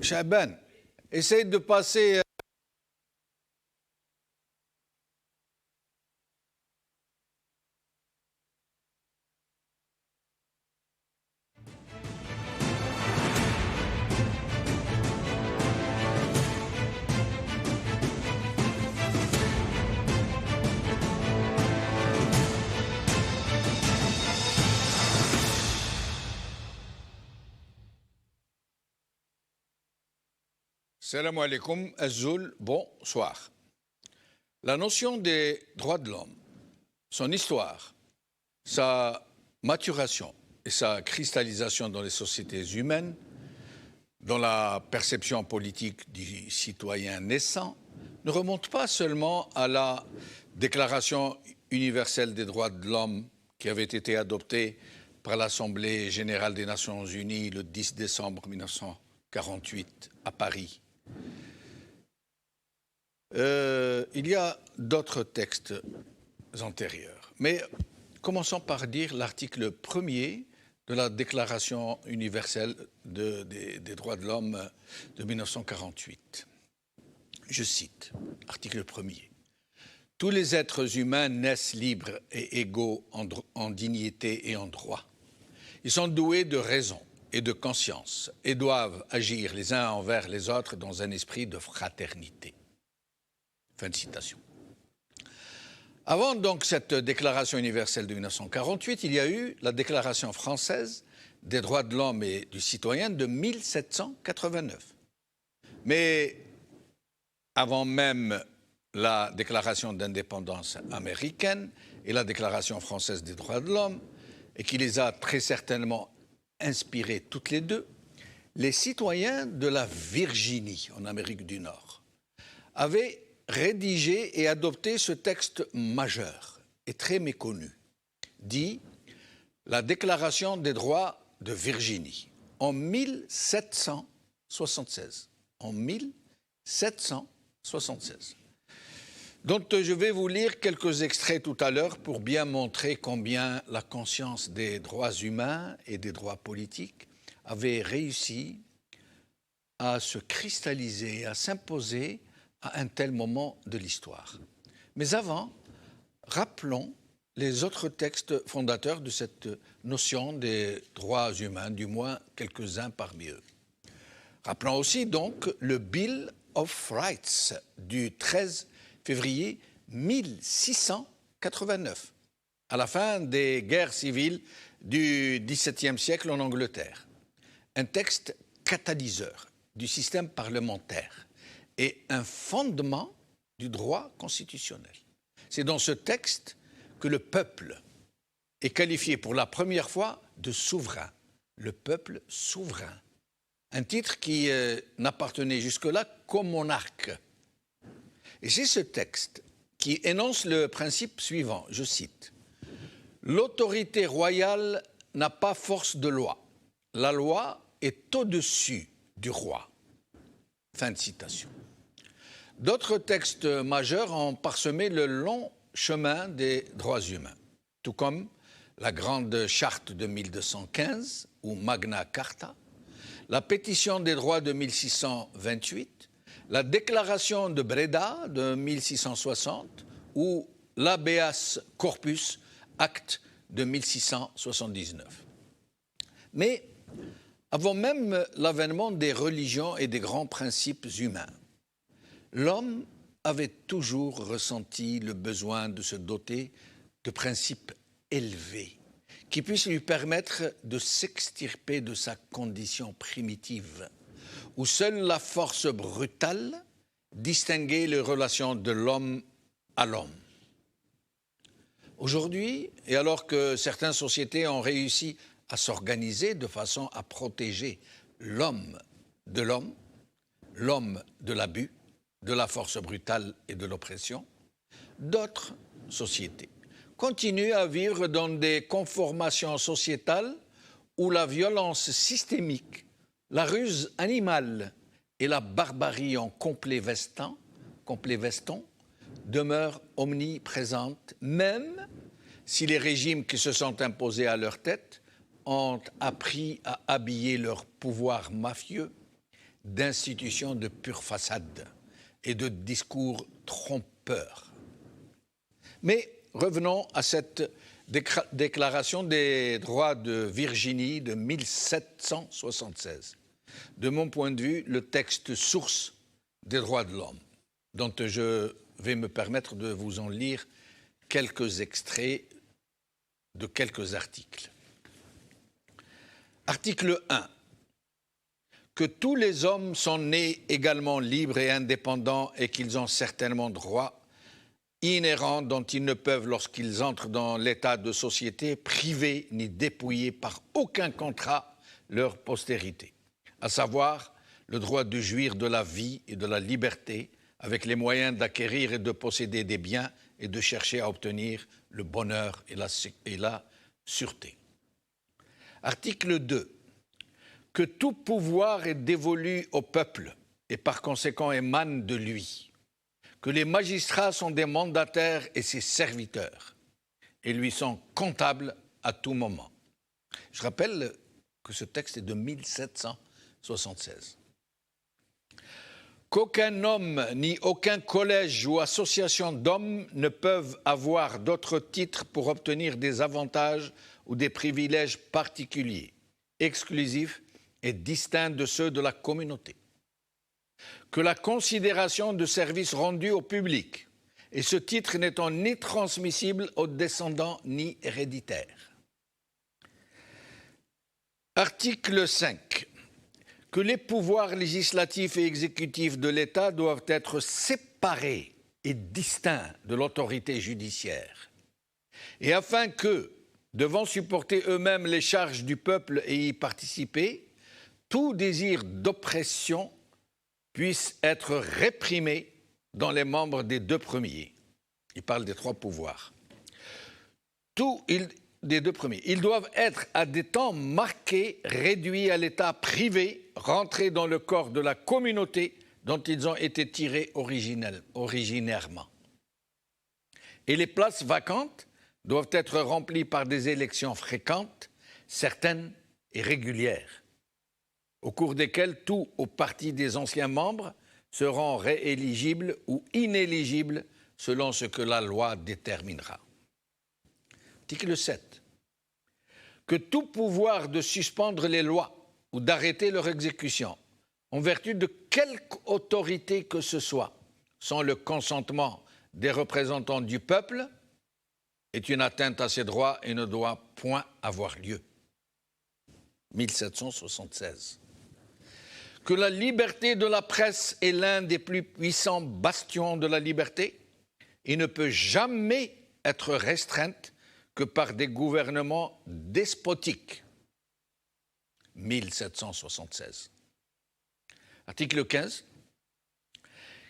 Chaban, essaye de passer. Salam alaikum, Azul, bonsoir. La notion des droits de l'homme, son histoire, sa maturation et sa cristallisation dans les sociétés humaines, dans la perception politique du citoyen naissant, ne remontent pas seulement à la Déclaration universelle des droits de l'homme qui avait été adoptée par l'Assemblée générale des Nations unies le 10 décembre 1948 à Paris. Il y a d'autres textes antérieurs, mais commençons par dire l'article 1er de la Déclaration universelle des droits de l'homme de 1948. Je cite, article 1er. Tous les êtres humains naissent libres et égaux en dignité et en droit. Ils sont doués de raison et de conscience et doivent agir les uns envers les autres dans un esprit de fraternité. Fin de citation. Avant donc cette Déclaration universelle de 1948, il y a eu la Déclaration française des droits de l'homme et du citoyen de 1789. Mais avant même la Déclaration d'indépendance américaine et la Déclaration française des droits de l'homme, et qui les a très certainement inspirées toutes les deux, les citoyens de la Virginie, en Amérique du Nord, avaient rédigé et adopté ce texte majeur et très méconnu, dit la Déclaration des droits de Virginie, en 1776. En 1776. Dont je vais vous lire quelques extraits tout à l'heure pour bien montrer combien la conscience des droits humains et des droits politiques avait réussi à se cristalliser, à s'imposer à un tel moment de l'histoire. Mais avant, rappelons les autres textes fondateurs de cette notion des droits humains, du moins quelques-uns parmi eux. Rappelons aussi donc le Bill of Rights du 13 février 1689, à la fin des guerres civiles du XVIIe siècle en Angleterre. Un texte catalyseur du système parlementaire et un fondement du droit constitutionnel. C'est dans ce texte que le peuple est qualifié pour la première fois de souverain, le peuple souverain. Un titre qui n'appartenait jusque-là qu'au monarque. Et c'est ce texte qui énonce le principe suivant, je cite, « L'autorité royale n'a pas force de loi. La loi est au-dessus du roi. » Fin de citation. D'autres textes majeurs ont parsemé le long chemin des droits humains, tout comme la Grande Charte de 1215 ou Magna Carta, la Pétition des droits de 1628, la Déclaration de Breda de 1660 ou l'Habeas Corpus Acte de 1679. Mais avant même l'avènement des religions et des grands principes humains, l'homme avait toujours ressenti le besoin de se doter de principes élevés qui puissent lui permettre de s'extirper de sa condition primitive, où seule la force brutale distinguait les relations de l'homme à l'homme. Aujourd'hui, et alors que certaines sociétés ont réussi à s'organiser de façon à protéger l'homme de l'homme, l'homme de l'abus, de la force brutale et de l'oppression, d'autres sociétés continuent à vivre dans des conformations sociétales où la violence systémique, la ruse animale et la barbarie en complet veston demeurent omniprésentes, même si les régimes qui se sont imposés à leur tête ont appris à habiller leur pouvoir mafieux d'institutions de pure façade et de discours trompeurs. Mais revenons à cette Déclaration des droits de Virginie de 1776. De mon point de vue, le texte source des droits de l'homme, dont je vais me permettre de vous en lire quelques extraits de quelques articles. Article 1. Que tous les hommes sont nés également libres et indépendants et qu'ils ont certainement droit inhérents dont ils ne peuvent, lorsqu'ils entrent dans l'état de société, priver ni dépouiller par aucun contrat leur postérité, à savoir le droit de jouir de la vie et de la liberté, avec les moyens d'acquérir et de posséder des biens et de chercher à obtenir le bonheur et la sûreté. Article 2. Que tout pouvoir est dévolu au peuple et par conséquent émane de lui. Que les magistrats sont des mandataires et ses serviteurs et lui sont comptables à tout moment. Je rappelle que ce texte est de 1776. Qu'aucun homme ni aucun collège ou association d'hommes ne peuvent avoir d'autres titres pour obtenir des avantages ou des privilèges particuliers, exclusifs et distincts de ceux de la communauté. Que la considération de services rendus au public, et ce titre n'étant ni transmissible aux descendants ni héréditaire. Article 5. Que les pouvoirs législatifs et exécutifs de l'État doivent être séparés et distincts de l'autorité judiciaire. Et afin que, devant supporter eux-mêmes les charges du peuple et y participer, tout désir d'oppression puisse être réprimé dans les membres des deux premiers. Il parle des trois pouvoirs. Des deux premiers. Ils doivent être à des temps marqués, réduits à l'état privé, rentrés dans le corps de la communauté dont ils ont été tirés originairement. Et les places vacantes doivent être remplies par des élections fréquentes, certaines et régulières, au cours desquelles tout ou partie des anciens membres seront rééligibles ou inéligibles selon ce que la loi déterminera. Article 7. Que tout pouvoir de suspendre les lois ou d'arrêter leur exécution, en vertu de quelque autorité que ce soit, sans le consentement des représentants du peuple, est une atteinte à ces droits et ne doit point avoir lieu. 1776. Que la liberté de la presse est l'un des plus puissants bastions de la liberté et ne peut jamais être restreinte que par des gouvernements despotiques. 1776. Article 15.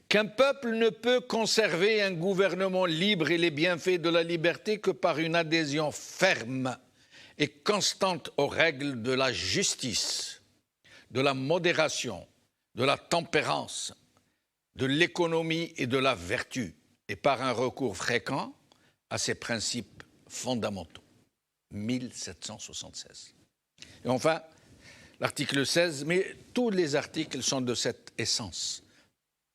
Qu'un peuple ne peut conserver un gouvernement libre et les bienfaits de la liberté que par une adhésion ferme et constante aux règles de la justice, de la modération, de la tempérance, de l'économie et de la vertu, et par un recours fréquent à ces principes fondamentaux. 1776. Et enfin, l'article 16, mais tous les articles sont de cette essence,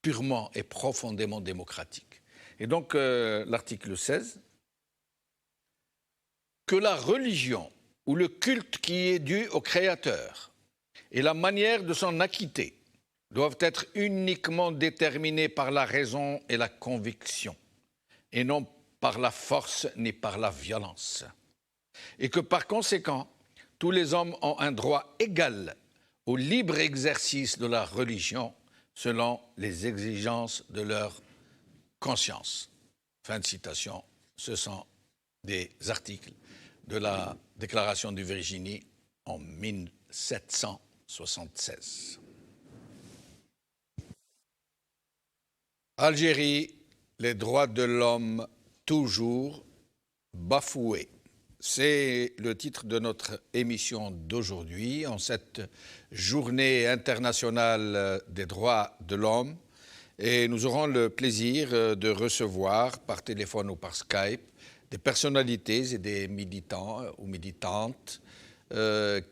purement et profondément démocratique. Et donc, l'article 16, que la religion ou le culte qui est dû au Créateur et la manière de s'en acquitter doivent être uniquement déterminés par la raison et la conviction, et non par la force ni par la violence. Et que par conséquent, tous les hommes ont un droit égal au libre exercice de la religion selon les exigences de leur conscience. Fin de citation. Ce sont des articles de la Déclaration de Virginie en 1776. Algérie, les droits de l'homme toujours bafoués. C'est le titre de notre émission d'aujourd'hui, en cette journée internationale des droits de l'homme. Et nous aurons le plaisir de recevoir par téléphone ou par Skype des personnalités et des militants ou militantes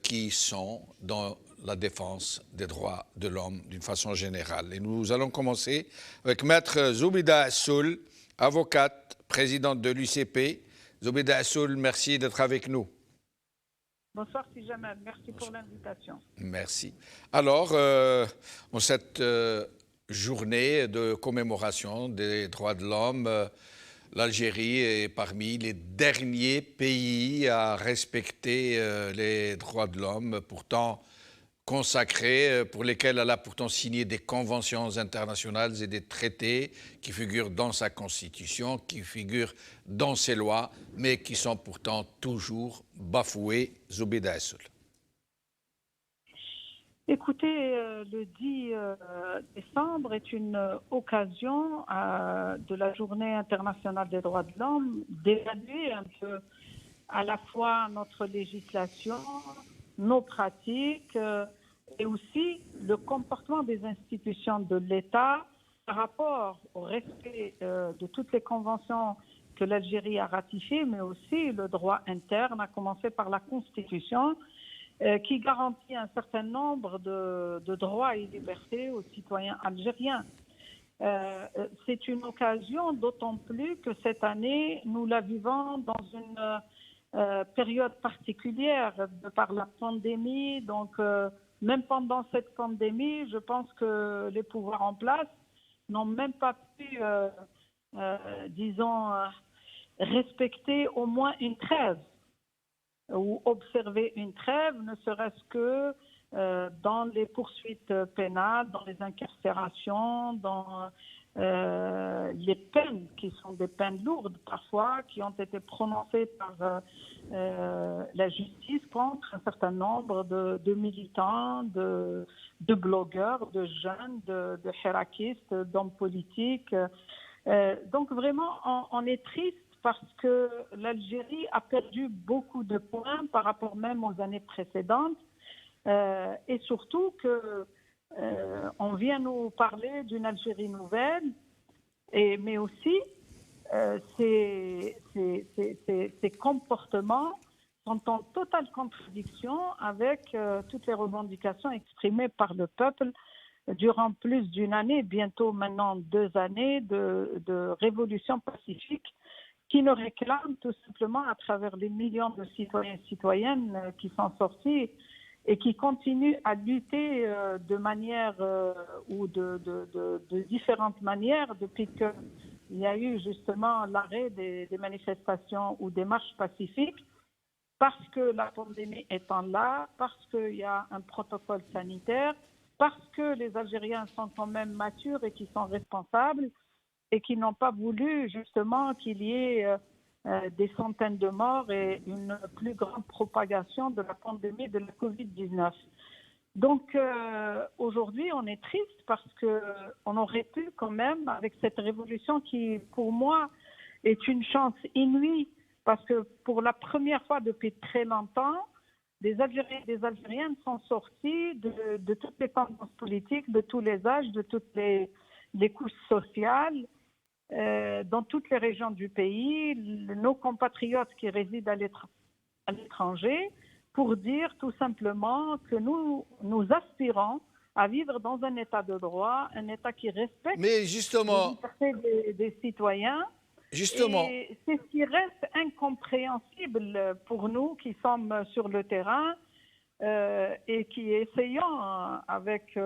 qui sont dans la défense des droits de l'homme d'une façon générale. Et nous allons commencer avec Maître Zoubida Assoul, avocate, présidente de l'UCP. Zoubida Assoul, merci d'être avec nous. Bonsoir Tijamal, merci pour l'invitation. Merci. Alors, en cette journée de commémoration des droits de l'homme, l'Algérie est parmi les derniers pays à respecter les droits de l'homme, pourtant consacrés, pour lesquels elle a pourtant signé des conventions internationales et des traités qui figurent dans sa constitution, qui figurent dans ses lois, mais qui sont pourtant toujours bafoués. Zoubida Assoul. Écoutez, le 10 décembre est une occasion de la Journée internationale des droits de l'homme d'évaluer un peu à la fois notre législation, nos pratiques et aussi le comportement des institutions de l'État par rapport au respect de toutes les conventions que l'Algérie a ratifiées, mais aussi le droit interne, à commencer par la Constitution, qui garantit un certain nombre de droits et libertés aux citoyens algériens. C'est une occasion, d'autant plus que cette année, nous la vivons dans une période particulière par la pandémie. Donc, même pendant cette pandémie, je pense que les pouvoirs en place n'ont même pas pu, disons, respecter au moins une trêve ou observer une trêve, ne serait-ce que dans les poursuites pénales, dans les incarcérations, dans les peines qui sont des peines lourdes parfois, qui ont été prononcées par la justice contre un certain nombre de militants, de blogueurs, de jeunes, de hirakistes, d'hommes politiques. Donc vraiment, on est triste parce que l'Algérie a perdu beaucoup de points par rapport même aux années précédentes et surtout que on vient nous parler d'une Algérie nouvelle, mais aussi ces comportements sont en totale contradiction avec toutes les revendications exprimées par le peuple durant plus d'une année, bientôt maintenant 2 années de révolution pacifique qui nous réclament tout simplement à travers les millions de citoyens et citoyennes qui sont sortis et qui continuent à lutter de manière ou de différentes manières depuis qu'il y a eu justement l'arrêt des manifestations ou des marches pacifiques, parce que la pandémie étant là, parce qu'il y a un protocole sanitaire, parce que les Algériens sont quand même matures et qui sont responsables et qui n'ont pas voulu justement qu'il y ait des centaines de morts et une plus grande propagation de la pandémie de la Covid-19. Donc aujourd'hui, on est triste parce qu'on aurait pu quand même, avec cette révolution qui, pour moi, est une chance inouïe, parce que pour la première fois depuis très longtemps, des Algériens et des Algériennes sont sortis de toutes les tendances politiques, de tous les âges, de toutes les couches sociales, dans toutes les régions du pays, nos compatriotes qui résident à l'étranger, pour dire tout simplement que nous aspirons à vivre dans un état de droit, un état qui respecte les libertés des citoyens. Justement. Et c'est ce qui reste incompréhensible pour nous qui sommes sur le terrain et qui essayons avec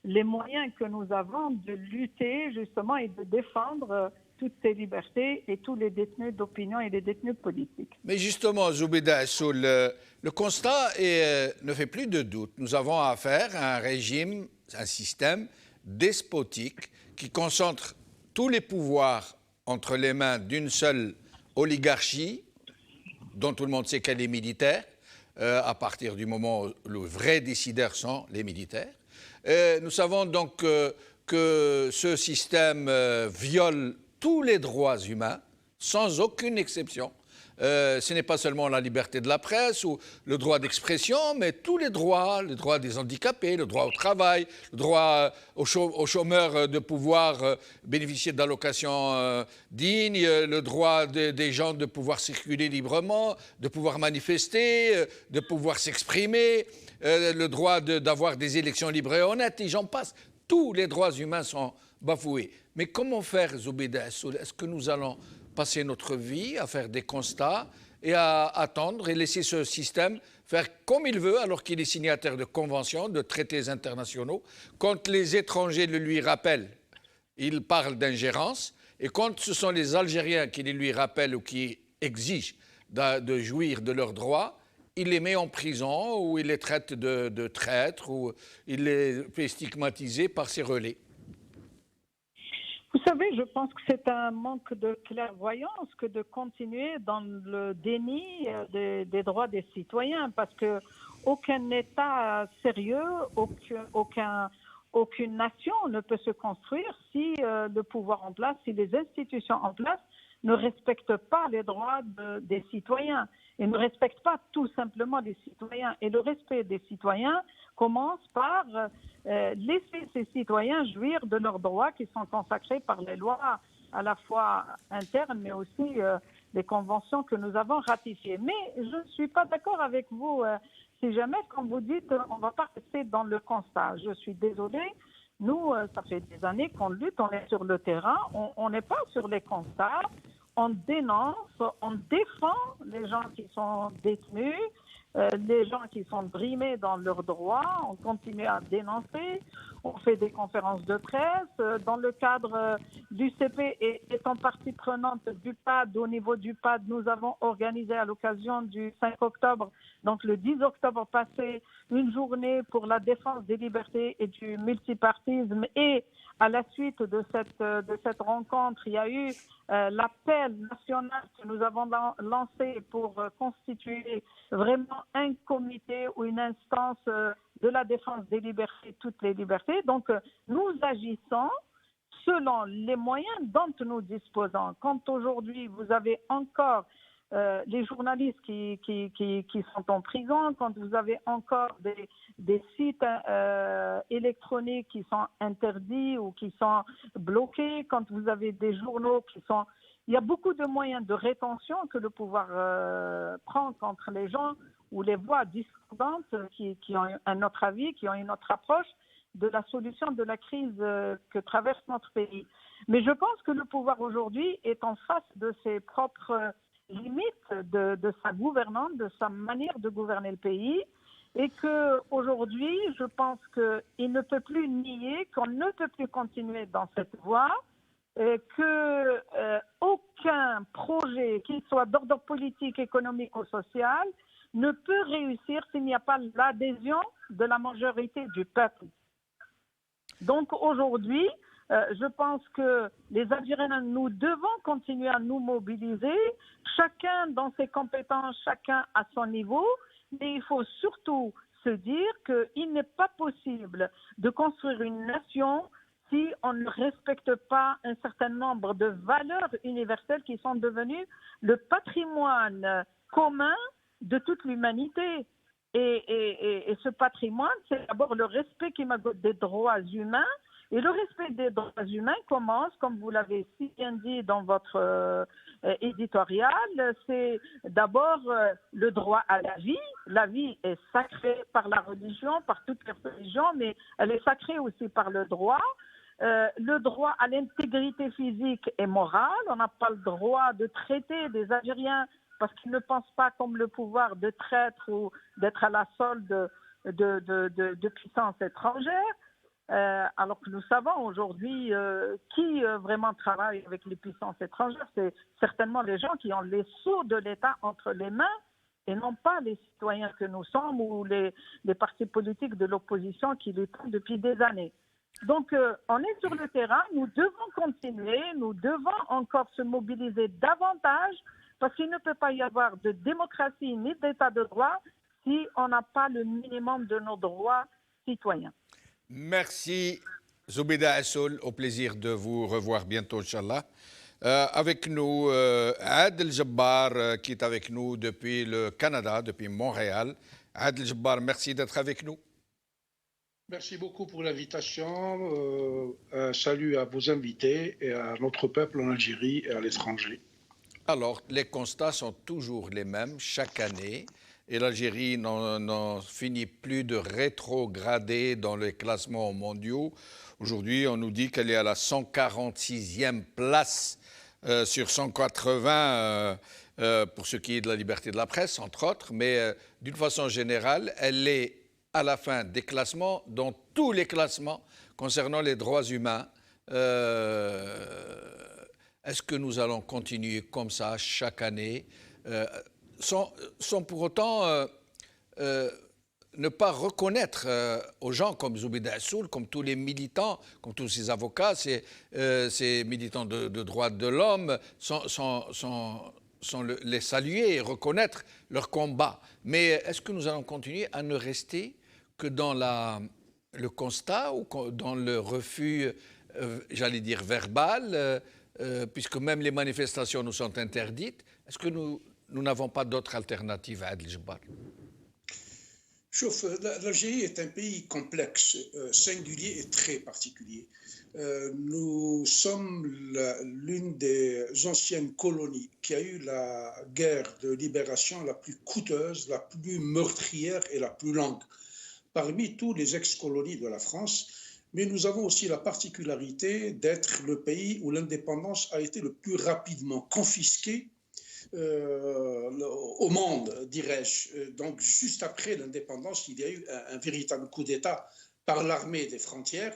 les moyens que nous avons de lutter justement et de défendre toutes ces libertés et tous les détenus d'opinion et les détenus politiques. Mais justement, Zoubida Assoul, le constat ne fait plus de doute. Nous avons affaire à un régime, un système despotique qui concentre tous les pouvoirs entre les mains d'une seule oligarchie, dont tout le monde sait qu'elle est militaire, à partir du moment où les vrais décideurs sont les militaires. Nous savons donc que ce système viole tous les droits humains, sans aucune exception. Ce n'est pas seulement la liberté de la presse ou le droit d'expression, mais tous les droits des handicapés, le droit au travail, le droit aux chômeurs de pouvoir bénéficier d'allocations dignes, le droit des gens de pouvoir circuler librement, de pouvoir manifester, de pouvoir s'exprimer. le droit d'avoir des élections libres et honnêtes, et j'en passe. Tous les droits humains sont bafoués. Mais comment faire, Zoubida Assoul? Est-ce que nous allons passer notre vie à faire des constats et à attendre et laisser ce système faire comme il veut alors qu'il est signataire de conventions, de traités internationaux? Quand les étrangers le lui rappellent, il parle d'ingérence. Et quand ce sont les Algériens qui les lui rappellent ou qui exigent de jouir de leurs droits, il les met en prison ou il les traite de traîtres ou il les fait stigmatiser par ses relais. Vous savez, je pense que c'est un manque de clairvoyance que de continuer dans le déni des droits des citoyens, parce que aucun État sérieux, aucune nation ne peut se construire si le pouvoir en place, si les institutions en place ne respectent pas les droits des citoyens et ne respectent pas tout simplement les citoyens. Et le respect des citoyens commence par laisser ces citoyens jouir de leurs droits qui sont consacrés par les lois à la fois internes mais aussi les conventions que nous avons ratifiées. Mais je ne suis pas d'accord avec vous. Si jamais, comme vous dites, on ne va pas rester dans le constat. Je suis désolée. Nous, ça fait des années qu'on lutte, on est sur le terrain, on n'est pas sur les constats, on dénonce, on défend les gens qui sont détenus, les gens qui sont brimés dans leurs droits, on continue à dénoncer, on fait des conférences de presse. Dans le cadre du CP et étant partie prenante du PAD, au niveau du PAD, nous avons organisé à l'occasion du 5 octobre, donc le 10 octobre passé, une journée pour la défense des libertés et du multipartisme. Et à la suite de cette rencontre, il y a eu l'appel national que nous avons lancé pour constituer vraiment un comité ou une instance de la défense des libertés, toutes les libertés. Donc, nous agissons selon les moyens dont nous disposons. Quand aujourd'hui, vous avez encore les journalistes qui sont en prison, quand vous avez encore des sites électroniques qui sont interdits ou qui sont bloqués, quand vous avez des journaux qui sont... Il y a beaucoup de moyens de rétention que le pouvoir prend contre les gens ou les voix discordantes qui ont un autre avis, qui ont une autre approche de la solution de la crise que traverse notre pays. Mais je pense que le pouvoir aujourd'hui est en face de ses propres limites, de sa gouvernance, de sa manière de gouverner le pays, et qu'aujourd'hui, je pense qu'il ne peut plus nier qu'on ne peut plus continuer dans cette voie, qu'aucun projet, qu'il soit d'ordre politique, économique ou social, ne peut réussir s'il n'y a pas l'adhésion de la majorité du peuple. Donc aujourd'hui, je pense que les Algériens, nous devons continuer à nous mobiliser, chacun dans ses compétences, chacun à son niveau, mais il faut surtout se dire qu'il n'est pas possible de construire une nation si on ne respecte pas un certain nombre de valeurs universelles qui sont devenues le patrimoine commun de toute l'humanité. Et ce patrimoine, c'est d'abord le respect des droits humains. Et le respect des droits humains commence, comme vous l'avez si bien dit dans votre éditorial, c'est d'abord le droit à la vie. La vie est sacrée par la religion, par toutes les religions, mais elle est sacrée aussi par le droit. Le droit à l'intégrité physique et morale. On n'a pas le droit de traiter des Algériens parce qu'ils ne pensent pas comme le pouvoir de traître ou d'être à la solde de puissances étrangères. Alors que nous savons aujourd'hui qui vraiment travaille avec les puissances étrangères, c'est certainement les gens qui ont les sceaux de l'État entre les mains et non pas les citoyens que nous sommes ou les partis politiques de l'opposition qui luttent depuis des années. Donc, on est sur le terrain, nous devons continuer, nous devons encore se mobiliser davantage parce qu'il ne peut pas y avoir de démocratie ni d'état de droit si on n'a pas le minimum de nos droits citoyens. Merci Zoubida Assoul, au plaisir de vous revoir bientôt, Inch'Allah. Avec nous, Adel Jabbar, qui est avec nous depuis le Canada, depuis Montréal. Adel Jabbar, merci d'être avec nous. Merci beaucoup pour l'invitation. Un salut à vos invités et à notre peuple en Algérie et à l'étranger. Alors, les constats sont toujours les mêmes chaque année. et l'Algérie n'en finit plus de rétrograder dans les classements mondiaux. Aujourd'hui, on nous dit qu'elle est à la 146e place sur 180 pour ce qui est de la liberté de la presse, entre autres, mais d'une façon générale, elle est à la fin des classements, dans tous les classements concernant les droits humains. Est-ce que nous allons continuer comme ça chaque année sans pour autant ne pas reconnaître aux gens comme Zoubida Assoul, comme tous les militants, comme tous ces avocats, ces militants de droits de l'homme, sans les saluer et reconnaître leur combat. Mais est-ce que nous allons continuer à ne rester que dans le constat ou dans le refus, j'allais dire, verbal, puisque même les manifestations nous sont interdites? Est-ce que nous n'avons pas d'autre alternative à Adel Jabbar? L'Algérie est un pays complexe, singulier et très particulier. Nous sommes l'une des anciennes colonies qui a eu la guerre de libération la plus coûteuse, la plus meurtrière et la plus longue parmi tous les ex-colonies de la France. Mais nous avons aussi la particularité d'être le pays où l'indépendance a été le plus rapidement confisquée au monde, dirais-je. Donc, juste après l'indépendance, il y a eu un véritable coup d'État par l'armée des frontières,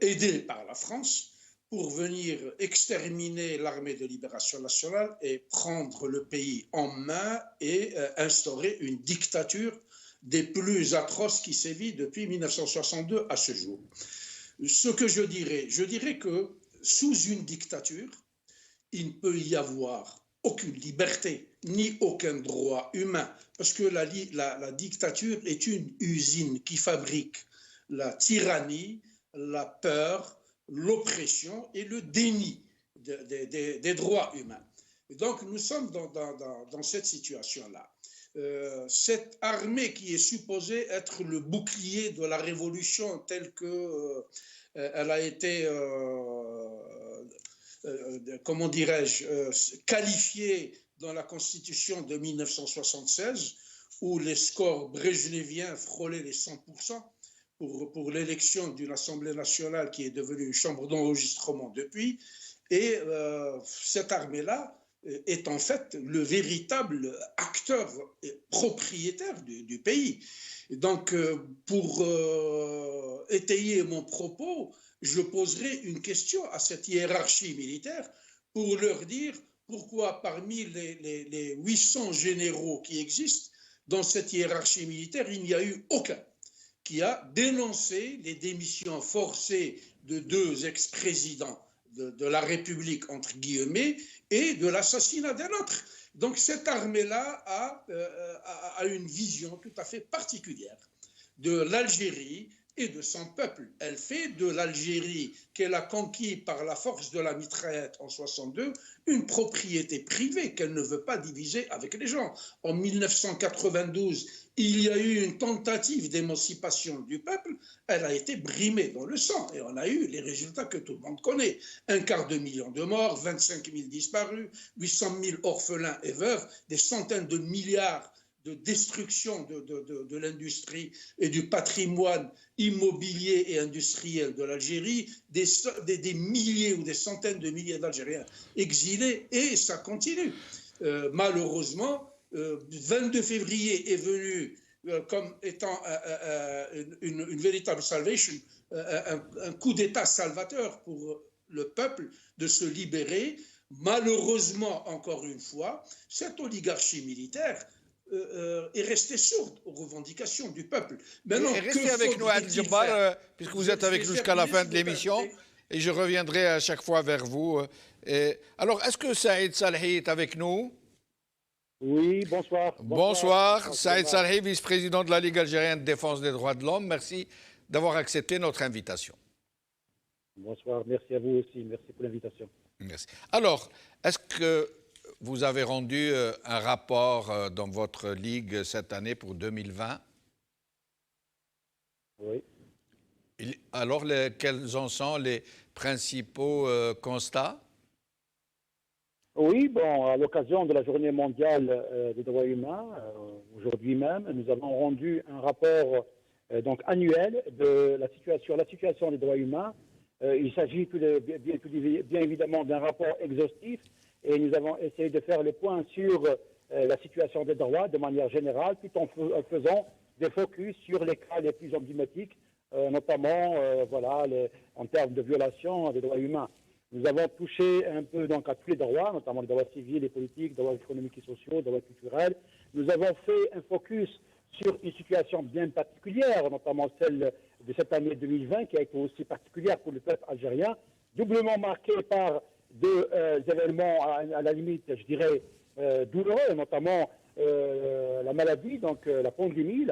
aidé par la France, pour venir exterminer l'armée de libération nationale et prendre le pays en main et instaurer une dictature des plus atroces qui sévit depuis 1962 à ce jour. Ce que je dirais que sous une dictature, il ne peut y avoir aucune liberté, ni aucun droit humain, parce que la dictature est une usine qui fabrique la tyrannie, la peur, l'oppression et le déni des droits humains. Et donc nous sommes dans cette situation-là. Cette armée qui est supposée être le bouclier de la révolution telle qu'elle a été comment dirais-je, qualifié dans la Constitution de 1976, où les scores brejneviens frôlaient les 100% pour l'élection d'une Assemblée nationale qui est devenue une chambre d'enregistrement depuis. Et cette armée-là est en fait le véritable acteur et propriétaire du pays. Et donc, pour étayer mon propos, je poserai une question à cette hiérarchie militaire pour leur dire pourquoi parmi les 800 généraux qui existent dans cette hiérarchie militaire, il n'y a eu aucun qui a dénoncé les démissions forcées de 2 ex-présidents de la République, entre guillemets, et de l'assassinat d'un autre. Donc cette armée-là a une vision tout à fait particulière de l'Algérie et de son peuple. Elle fait de l'Algérie, qu'elle a conquis par la force de la mitraillette en 62, une propriété privée qu'elle ne veut pas diviser avec les gens. En 1992, il y a eu une tentative d'émancipation du peuple, elle a été brimée dans le sang et on a eu les résultats que tout le monde connaît. 250 000 de morts, 25 000 disparus, 800 000 orphelins et veuves, des centaines de milliards de destruction de l'industrie et du patrimoine immobilier et industriel de l'Algérie, des milliers ou des centaines de milliers d'Algériens exilés, et ça continue. Malheureusement, 22 février est venu comme étant une véritable salvation, un coup d'État salvateur pour le peuple de se libérer. Malheureusement, encore une fois, cette oligarchie militaire est restée sourde aux revendications du peuple. Maintenant, restez avec nous, Adel Jabbar, puisque vous êtes avec nous jusqu'à la fin de l'émission, et je reviendrai à chaque fois vers vous. Alors, est-ce que Saïd Salhi est avec nous? Oui, bonsoir. Bonsoir. Saïd Salhi, vice-président de la Ligue algérienne de défense des droits de l'homme. Merci d'avoir accepté notre invitation. Bonsoir, merci à vous aussi. Merci pour l'invitation. Merci. Alors, est-ce que vous avez rendu un rapport dans votre Ligue cette année pour 2020? Oui. Alors, quels en sont les principaux constats? Oui, bon, à l'occasion de la Journée mondiale des droits humains, aujourd'hui même, nous avons rendu un rapport donc annuel de la situation des droits humains. Il s'agit bien évidemment d'un rapport exhaustif et nous avons essayé de faire le point sur la situation des droits de manière générale, tout en faisant des focus sur les cas les plus emblématiques, notamment en termes de violation des droits humains. Nous avons touché un peu donc à tous les droits, notamment les droits civils et politiques, les droits économiques et sociaux, les droits culturels. Nous avons fait un focus sur une situation bien particulière, notamment celle de cette année 2020, qui a été aussi particulière pour le peuple algérien, doublement marquée par deux événements à la limite, je dirais, douloureux, notamment la maladie, donc la pandémie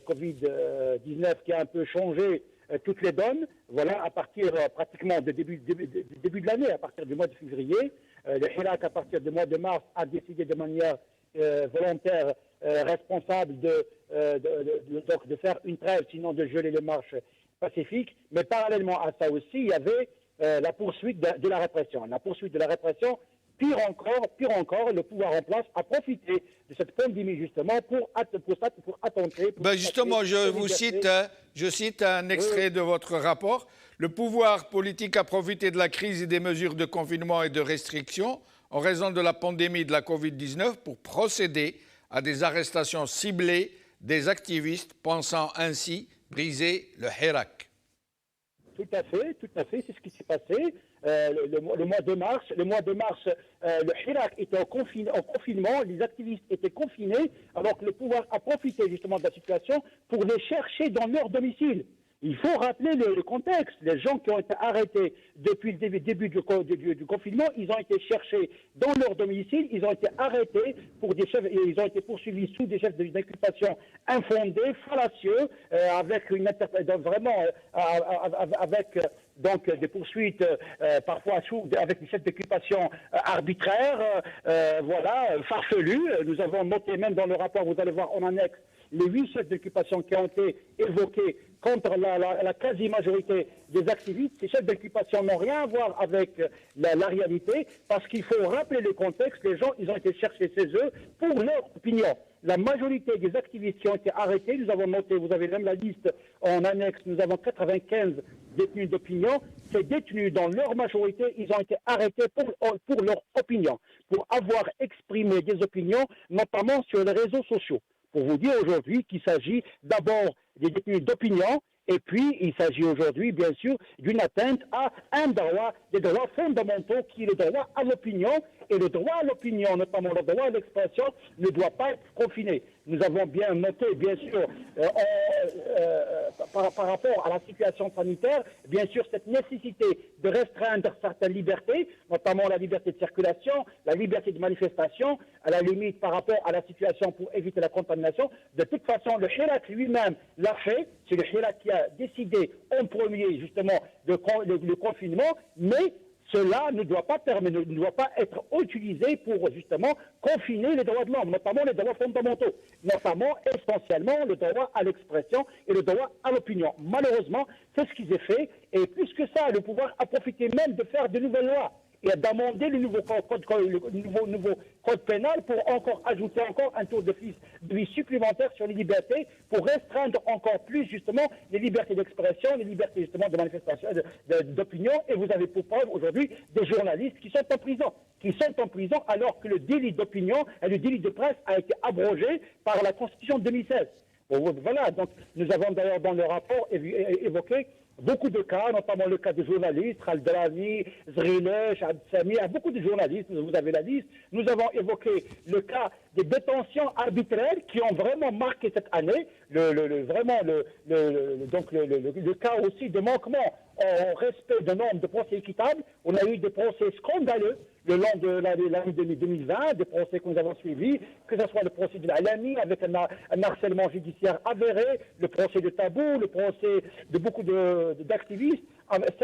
Covid-19 qui a un peu changé toutes les donnes. Voilà, à partir pratiquement du début de l'année, à partir du mois de février, le Hirak, à partir du mois de mars, a décidé de manière volontaire, responsable de faire une trêve, sinon de geler les marches pacifiques. Mais parallèlement à ça aussi, il y avait la poursuite de la répression. La poursuite de la répression, pire encore, le pouvoir en place a profité de cette pandémie justement pour attenter. Justement, je cite un extrait de votre rapport. Le pouvoir politique a profité de la crise et des mesures de confinement et de restriction en raison de la pandémie de la Covid-19 pour procéder à des arrestations ciblées des activistes pensant ainsi briser le Hirak. Tout à fait, c'est ce qui s'est passé. Le mois de mars, le Hirak était en confinement, les activistes étaient confinés, alors que le pouvoir a profité justement de la situation pour les chercher dans leur domicile. Il faut rappeler le contexte. Les gens qui ont été arrêtés depuis le début du confinement, ils ont été cherchés dans leur domicile, ils ont été arrêtés ils ont été poursuivis sous des chefs d'inculpation infondés, fallacieux, avec donc des poursuites parfois avec des chefs d'inculpation arbitraires, farfelus. Nous avons noté même dans le rapport, vous allez voir en annexe, les 8 chefs d'inculpation qui ont été évoqués contre la quasi-majorité des activistes. Ces chefs d'inculpation n'ont rien à voir avec la réalité, parce qu'il faut rappeler le contexte. Les gens, ils ont été cherchés chez eux pour leur opinion. La majorité des activistes qui ont été arrêtés, nous avons noté, vous avez même la liste en annexe, nous avons 95 détenus d'opinion. Ces détenus, dans leur majorité, ils ont été arrêtés pour leur opinion, pour avoir exprimé des opinions, notamment sur les réseaux sociaux. Pour vous dire aujourd'hui qu'il s'agit d'abord des détenus d'opinion, et puis il s'agit aujourd'hui, bien sûr, d'une atteinte à un droit, des droits fondamentaux qui est le droit à l'opinion. Et le droit à l'opinion, notamment le droit à l'expression, ne doit pas être confiné. Nous avons bien noté, bien sûr, par rapport à la situation sanitaire, bien sûr, cette nécessité de restreindre certaines libertés, notamment la liberté de circulation, la liberté de manifestation, à la limite par rapport à la situation pour éviter la contamination. De toute façon, le Hirak lui-même l'a fait. C'est le Hirak qui a décidé en premier, justement, le confinement, mais cela ne doit pas être utilisé pour justement confiner les droits de l'homme, notamment les droits fondamentaux, notamment essentiellement le droit à l'expression et le droit à l'opinion. Malheureusement, c'est ce qui s'est fait, et plus que ça, le pouvoir a profité même de faire de nouvelles lois et d'amender le nouveau code pénal pour ajouter un tour de vie supplémentaire sur les libertés, pour restreindre encore plus justement les libertés d'expression, les libertés justement de manifestation, d'opinion. Et vous avez pour preuve aujourd'hui des journalistes qui sont en prison alors que le délit d'opinion et le délit de presse a été abrogé par la Constitution de 2016. Voilà, donc nous avons d'ailleurs dans le rapport évoqué beaucoup de cas, notamment le cas de journalistes, Al-Drani, Zrilech, Abdesami, beaucoup de journalistes, vous avez la liste. Nous avons évoqué le cas des détentions arbitraires qui ont vraiment marqué cette année, le cas aussi de manquement au respect de normes de procès équitables. On a eu des procès scandaleux le long de l'année 2020, des procès que nous avons suivis, que ce soit le procès de l'Alami avec un harcèlement judiciaire avéré, le procès de Tabou, le procès de beaucoup d'activistes.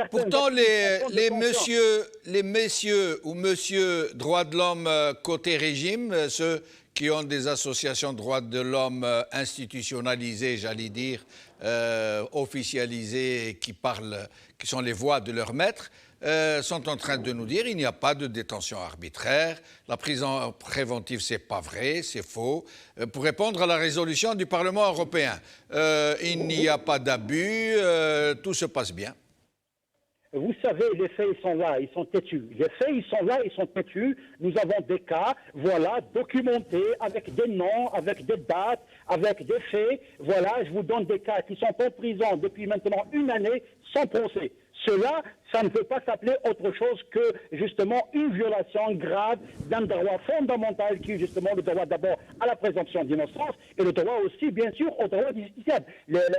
Pourtant, les messieurs ou monsieur droits de l'homme côté régime, ceux qui ont des associations de droits de l'homme institutionnalisées, j'allais dire, officialisées, qui sont les voix de leurs maîtres, sont en train de nous dire qu'il n'y a pas de détention arbitraire, la prison préventive, c'est pas vrai, c'est faux. Pour répondre à la résolution du Parlement européen, il n'y a pas d'abus, tout se passe bien. Vous savez, les faits, ils sont là, ils sont têtus. Les faits, ils sont là, ils sont têtus. Nous avons des cas, voilà, documentés, avec des noms, avec des dates, avec des faits. Voilà, je vous donne des cas qui sont en prison depuis maintenant 1 année sans procès. Cela, ça ne peut pas s'appeler autre chose que justement une violation grave d'un droit fondamental qui est justement le droit d'abord à la présomption d'innocence et le droit aussi, bien sûr, au droit du justiciable.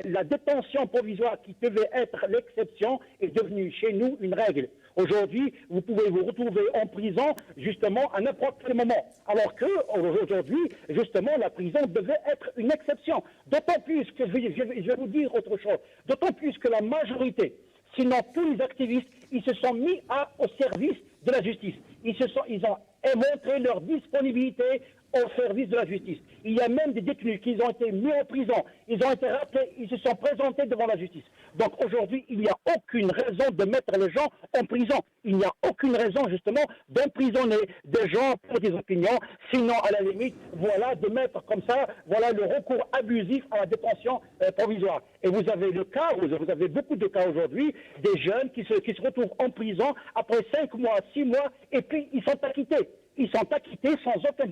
La détention provisoire qui devait être l'exception est devenue chez nous une règle. Aujourd'hui, vous pouvez vous retrouver en prison justement à n'importe quel moment. Alors que aujourd'hui, justement, la prison devait être une exception. D'autant plus que, je vais vous dire autre chose, d'autant plus que la majorité, sinon tous les activistes, ils se sont mis au service de la justice. Ils ont montré leur disponibilité au service de la justice. Il y a même des détenus qui ont été mis en prison. Ils ont été rappelés, ils se sont présentés devant la justice. Donc aujourd'hui, il n'y a aucune raison de mettre les gens en prison. Il n'y a aucune raison justement d'emprisonner des gens pour des opinions. Sinon, à la limite, voilà, de mettre comme ça, voilà le recours abusif à la détention provisoire. Et vous avez le cas, vous avez beaucoup de cas aujourd'hui, des jeunes qui se retrouvent en prison après 5 mois, 6 mois, et puis ils sont acquittés. Ils sont acquittés sans aucun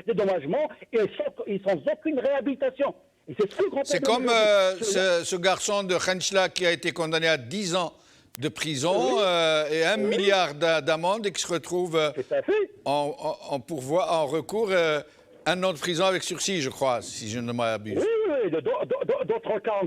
dédommagement et sans aucune réhabilitation. C'est comme ce garçon de Khenchla qui a été condamné à 10 ans de prison et 1 milliard d'amende et qui se retrouve en recours 1 an de prison avec sursis, je crois, si je ne m'abuse. Oui, d'autres cas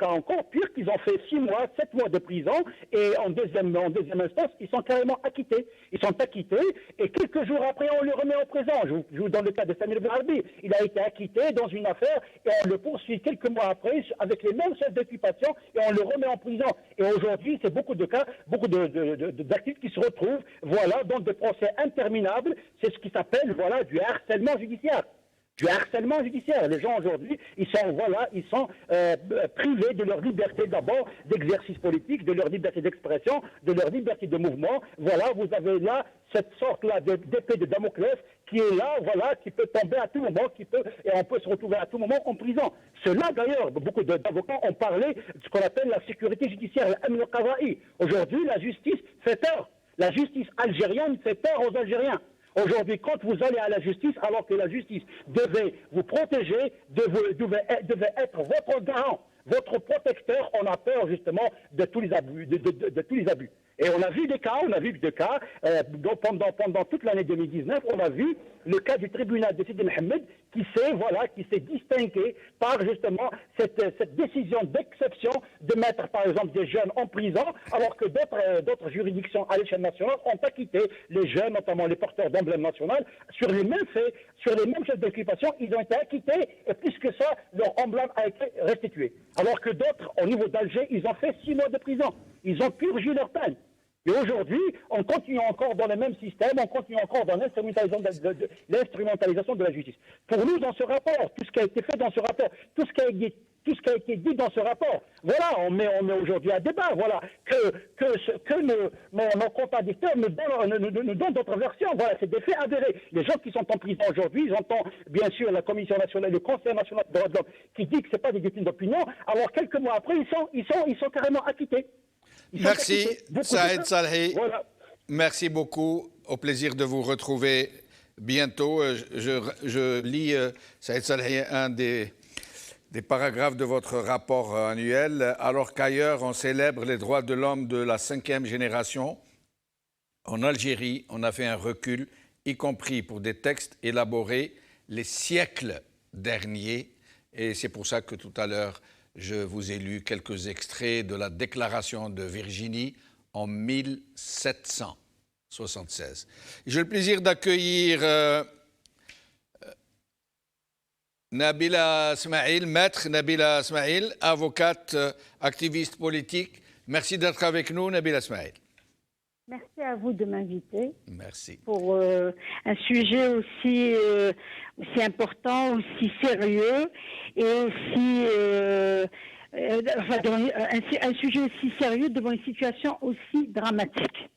encore, pire qu'ils ont fait 6 mois, 7 mois de prison et en deuxième instance, ils sont carrément acquittés. Ils sont acquittés et quelques jours après, on les remet en prison. Je vous donne le cas de Samir Benarbi. Il a été acquitté dans une affaire et on le poursuit quelques mois après avec les mêmes chefs d'occupation et on le remet en prison. Et aujourd'hui, c'est beaucoup de cas, beaucoup d'actifs qui se retrouvent, voilà, dans des procès interminables. C'est ce qui s'appelle, voilà, du harcèlement judiciaire. Du harcèlement judiciaire. Les gens aujourd'hui, ils sont privés de leur liberté d'abord d'exercice politique, de leur liberté d'expression, de leur liberté de mouvement. Voilà, vous avez là cette sorte-là d'épée de Damoclès qui est là, voilà, qui peut tomber à tout moment, et on peut se retrouver à tout moment en prison. Cela, d'ailleurs, beaucoup d'avocats ont parlé de ce qu'on appelle la sécurité judiciaire, l'amn al-qada'i. Aujourd'hui, la justice fait peur. La justice algérienne fait peur aux Algériens. Aujourd'hui, quand vous allez à la justice, alors que la justice devait vous protéger, devait être votre garant, votre protecteur, on a peur justement de tous les abus. De tous les abus. Et on a vu des cas, pendant toute l'année 2019, on a vu le cas du tribunal de Sidi Mohamed qui s'est distingué par justement cette décision d'exception de mettre par exemple des jeunes en prison, alors que d'autres juridictions à l'échelle nationale ont acquitté les jeunes, notamment les porteurs d'emblèmes nationaux, sur les mêmes faits, sur les mêmes chefs d'occupation, ils ont été acquittés et plus que ça, leur emblème a été restitué. Alors que d'autres, au niveau d'Alger, ils ont fait 6 mois de prison. Ils ont purgé leur peine. Et aujourd'hui, on continue encore dans le même système, on continue encore dans l'instrumentalisation de la justice. Pour nous, dans ce rapport, tout ce qui a été fait dans ce rapport, tout ce qui a été dit dans ce rapport, voilà, on met aujourd'hui à débat, voilà, que nos contradicteurs nous donnent d'autres versions, voilà, c'est des faits avérés. Les gens qui sont en prison aujourd'hui, j'entends bien sûr la Commission nationale, le Conseil national des droits de l'homme, qui dit que ce n'est pas des détenus d'opinion, alors quelques mois après, ils sont carrément acquittés. Merci, Saïd Salhi. Voilà. Merci beaucoup. Au plaisir de vous retrouver bientôt. Je lis, Saïd Salhi, un des paragraphes de votre rapport annuel. Alors qu'ailleurs, on célèbre les droits de l'homme de la 5e génération, en Algérie, on a fait un recul, y compris pour des textes élaborés les siècles derniers. Et c'est pour ça que tout à l'heure, je vous ai lu quelques extraits de la déclaration de Virginie en 1776. J'ai le plaisir d'accueillir Nabila Smaïl, maître Nabila Smaïl, avocate, activiste politique. Merci d'être avec nous, Nabila Smaïl. Merci à vous de m'inviter. Merci. Pour un sujet aussi important, aussi sérieux et aussi un sujet aussi sérieux devant une situation aussi dramatique.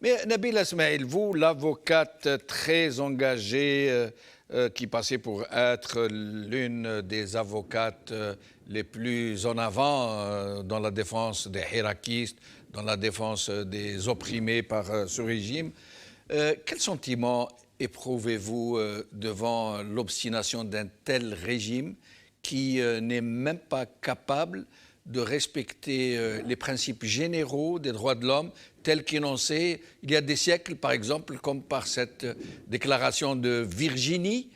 Mais Nabila Smaïl, vous, l'avocate très engagée, qui passait pour être l'une des avocates les plus en avant dans la défense des hirakistes, dans la défense des opprimés par ce régime, quel sentiment éprouvez-vous devant l'obstination d'un tel régime qui n'est même pas capable de respecter les principes généraux des droits de l'homme tels qu'énoncés il y a des siècles, par exemple, comme par cette déclaration de Virginie,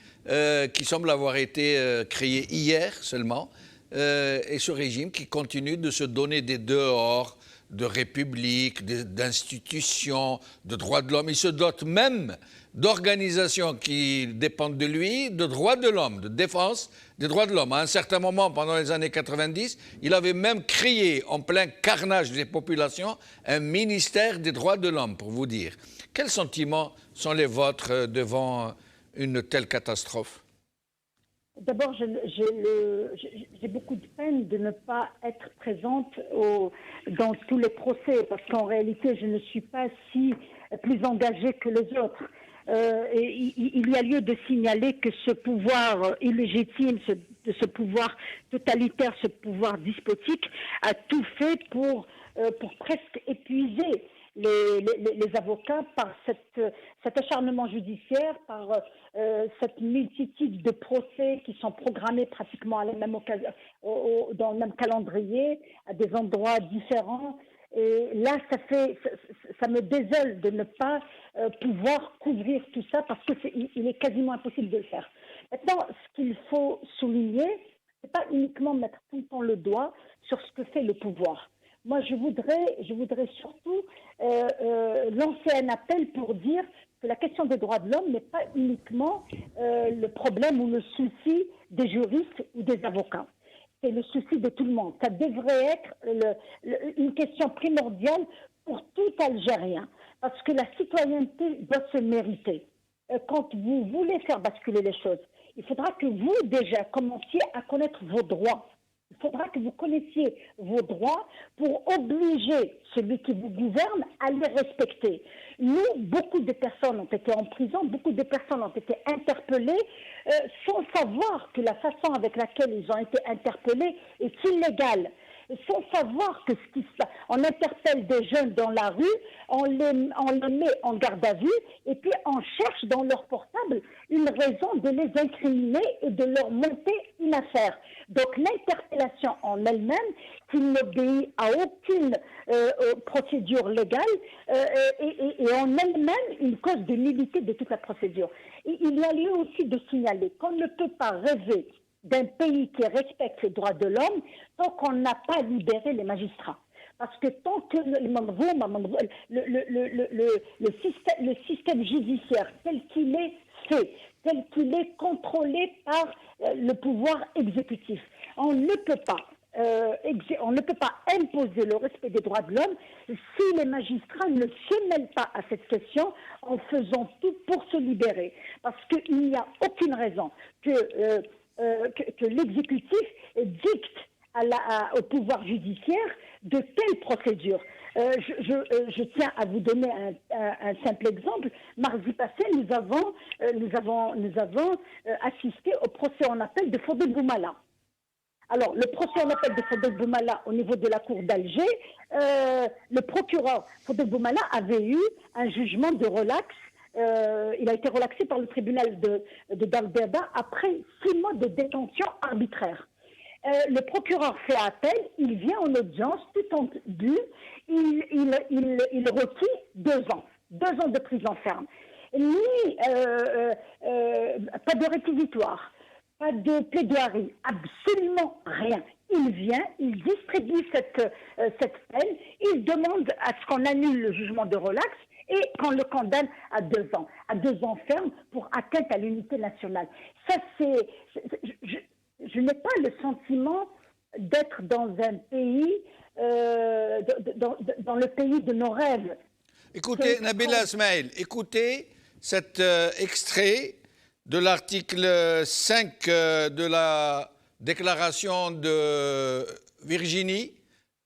qui semble avoir été créée hier seulement, et ce régime qui continue de se donner des dehors de république, d'institutions, de droits de l'homme. Il se dote même d'organisations qui dépendent de lui, de droits de l'homme, de défense des droits de l'homme. À un certain moment, pendant les années 90, il avait même créé, en plein carnage des populations, un ministère des droits de l'homme, pour vous dire. Quels sentiments sont les vôtres devant une telle catastrophe? D'abord, j'ai beaucoup de peine de ne pas être présente dans tous les procès, parce qu'en réalité, je ne suis pas si plus engagée que les autres. Et il y a lieu de signaler que ce pouvoir illégitime, ce pouvoir totalitaire, ce pouvoir despotique, a tout fait pour presque épuiser les avocats par cet acharnement judiciaire, par cette multitude de procès qui sont programmés pratiquement à la même occasion, dans le même calendrier, à des endroits différents. Et là, ça me désole de ne pas pouvoir couvrir tout ça parce qu'il est quasiment impossible de le faire. Maintenant, ce qu'il faut souligner, c'est pas uniquement mettre tout le temps le doigt sur ce que fait le pouvoir. Moi, je voudrais surtout lancer un appel pour dire que la question des droits de l'homme n'est pas uniquement le problème ou le souci des juristes ou des avocats. C'est le souci de tout le monde. Ça devrait être une question primordiale pour tout Algérien, parce que la citoyenneté doit se mériter. Quand vous voulez faire basculer les choses, il faudra que vous, déjà, commenciez à connaître vos droits. Il faudra que vous connaissiez vos droits pour obliger celui qui vous gouverne à les respecter. Nous, beaucoup de personnes ont été en prison, beaucoup de personnes ont été interpellées sans savoir que la façon avec laquelle ils ont été interpellés est illégale. Sans savoir que ce qui se passe, on interpelle des jeunes dans la rue, on les met en garde à vue et puis on cherche dans leur portable une raison de les incriminer et de leur monter une affaire. Donc l'interpellation en elle-même, qui n'obéit à aucune procédure légale, est en elle-même une cause de nullité de toute la procédure. Et il y a lieu aussi de signaler qu'on ne peut pas rêver d'un pays qui respecte les droits de l'homme tant qu'on n'a pas libéré les magistrats. Parce que tant que le système judiciaire tel qu'il est fait, tel qu'il est contrôlé par le pouvoir exécutif, on ne peut pas imposer le respect des droits de l'homme si les magistrats ne se mêlent pas à cette question en faisant tout pour se libérer. Parce qu'il n'y a aucune raison que l'exécutif dicte au pouvoir judiciaire de telles procédures. Je tiens à vous donner un simple exemple. Mardi passé, nous avons assisté au procès en appel de Fodel Boumala. Alors, le procès en appel de Fodel Boumala au niveau de la cour d'Alger, le procureur Fodel Boumala avait eu un jugement de relax. Il a été relaxé par le tribunal de Dardeda après 6 mois de détention arbitraire. Le procureur fait appel, il vient en audience, tout en but, il requiert 2 ans. 2 ans de prison ferme. Pas de réquisitoire, pas de plaidoirie, absolument rien. Il vient, il distribue cette peine, il demande à ce qu'on annule le jugement de relax et qu'on le condamne à 2 ans. À 2 ans ferme pour atteinte à l'unité nationale. Ça, je n'ai pas le sentiment d'être dans un pays, dans le pays de nos rêves. Écoutez, Nabila Smaïl, écoutez cet extrait de l'article 5 de la déclaration de Virginie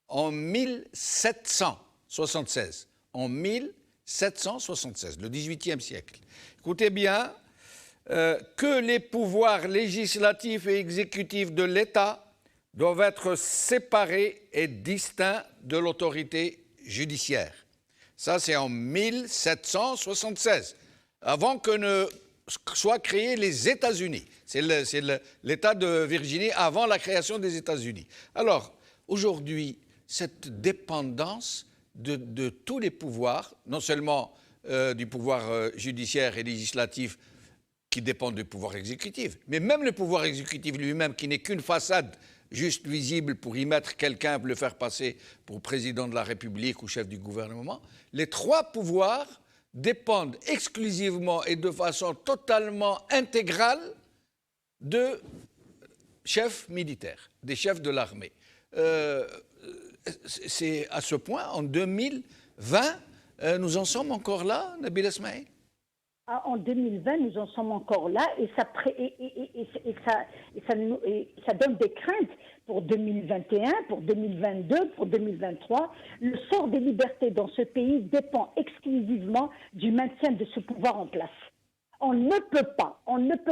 en 1776. En 1776, le XVIIIe siècle. Écoutez bien, que les pouvoirs législatifs et exécutifs de l'État doivent être séparés et distincts de l'autorité judiciaire. Ça, c'est en 1776, avant que ne soient créés les États-Unis. C'est l'État de Virginie avant la création des États-Unis. Alors, aujourd'hui, cette dépendance de tous les pouvoirs, non seulement du pouvoir judiciaire et législatif qui dépendent du pouvoir exécutif, mais même le pouvoir exécutif lui-même, qui n'est qu'une façade juste visible pour y mettre quelqu'un, pour le faire passer pour président de la République ou chef du gouvernement, les trois pouvoirs dépendent exclusivement et de façon totalement intégrale de chefs militaires, des chefs de l'armée. C'est à ce point, en 2020, nous en sommes encore là, Nabila Esmaïl? En 2020, nous en sommes encore là et ça donne des craintes pour 2021, pour 2022, pour 2023. Le sort des libertés dans ce pays dépend exclusivement du maintien de ce pouvoir en place. On ne peut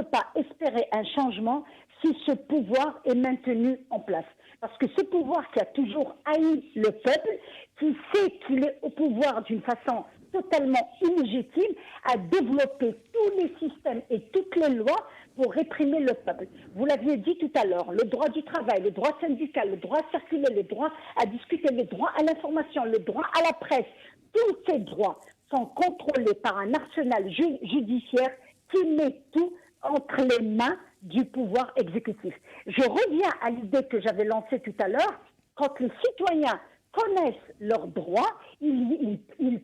pas espérer un changement si ce pouvoir est maintenu en place. Parce que ce pouvoir qui a toujours haï le peuple, qui sait qu'il est au pouvoir d'une façon totalement illégitime, a développé tous les systèmes et toutes les lois pour réprimer le peuple. Vous l'aviez dit tout à l'heure, le droit du travail, le droit syndical, le droit à circuler, le droit à discuter, le droit à l'information, le droit à la presse, tous ces droits sont contrôlés par un arsenal judiciaire qui met tout entre les mains du pouvoir exécutif. Je reviens à l'idée que j'avais lancée tout à l'heure, quand les citoyens connaissent leurs droits, ils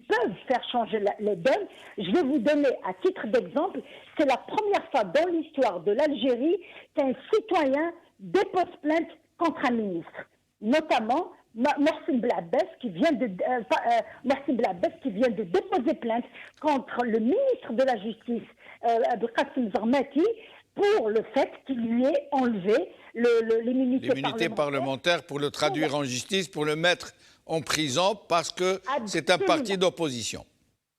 peuvent faire changer les donnes. Je vais vous donner à titre d'exemple, c'est la première fois dans l'histoire de l'Algérie qu'un citoyen dépose plainte contre un ministre, notamment Mohsen Blabès qui vient de déposer plainte contre le ministre de la Justice, Abdelkassim Zarmati, pour le fait qu'il lui ait enlevé l'immunité parlementaire pour le traduire en justice, pour le mettre en prison parce que c'est un parti d'opposition.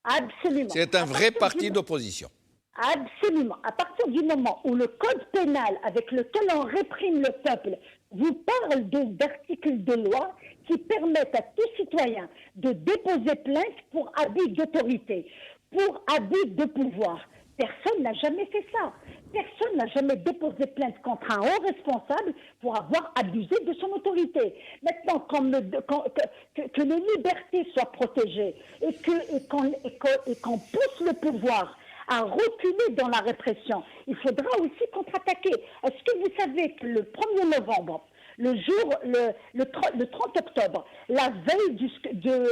Absolument. C'est un vrai parti d'opposition. Absolument. À partir du moment où le code pénal avec lequel on réprime le peuple vous parle d'articles de loi qui permettent à tout citoyen de déposer plainte pour abus d'autorité, pour abus de pouvoir. Personne n'a jamais fait ça. Personne n'a jamais déposé plainte contre un haut responsable pour avoir abusé de son autorité. Maintenant, que les libertés soient protégées et qu'on pousse le pouvoir à reculer dans la répression, il faudra aussi contre-attaquer. Est-ce que vous savez que le 1er novembre, le 30 octobre, la veille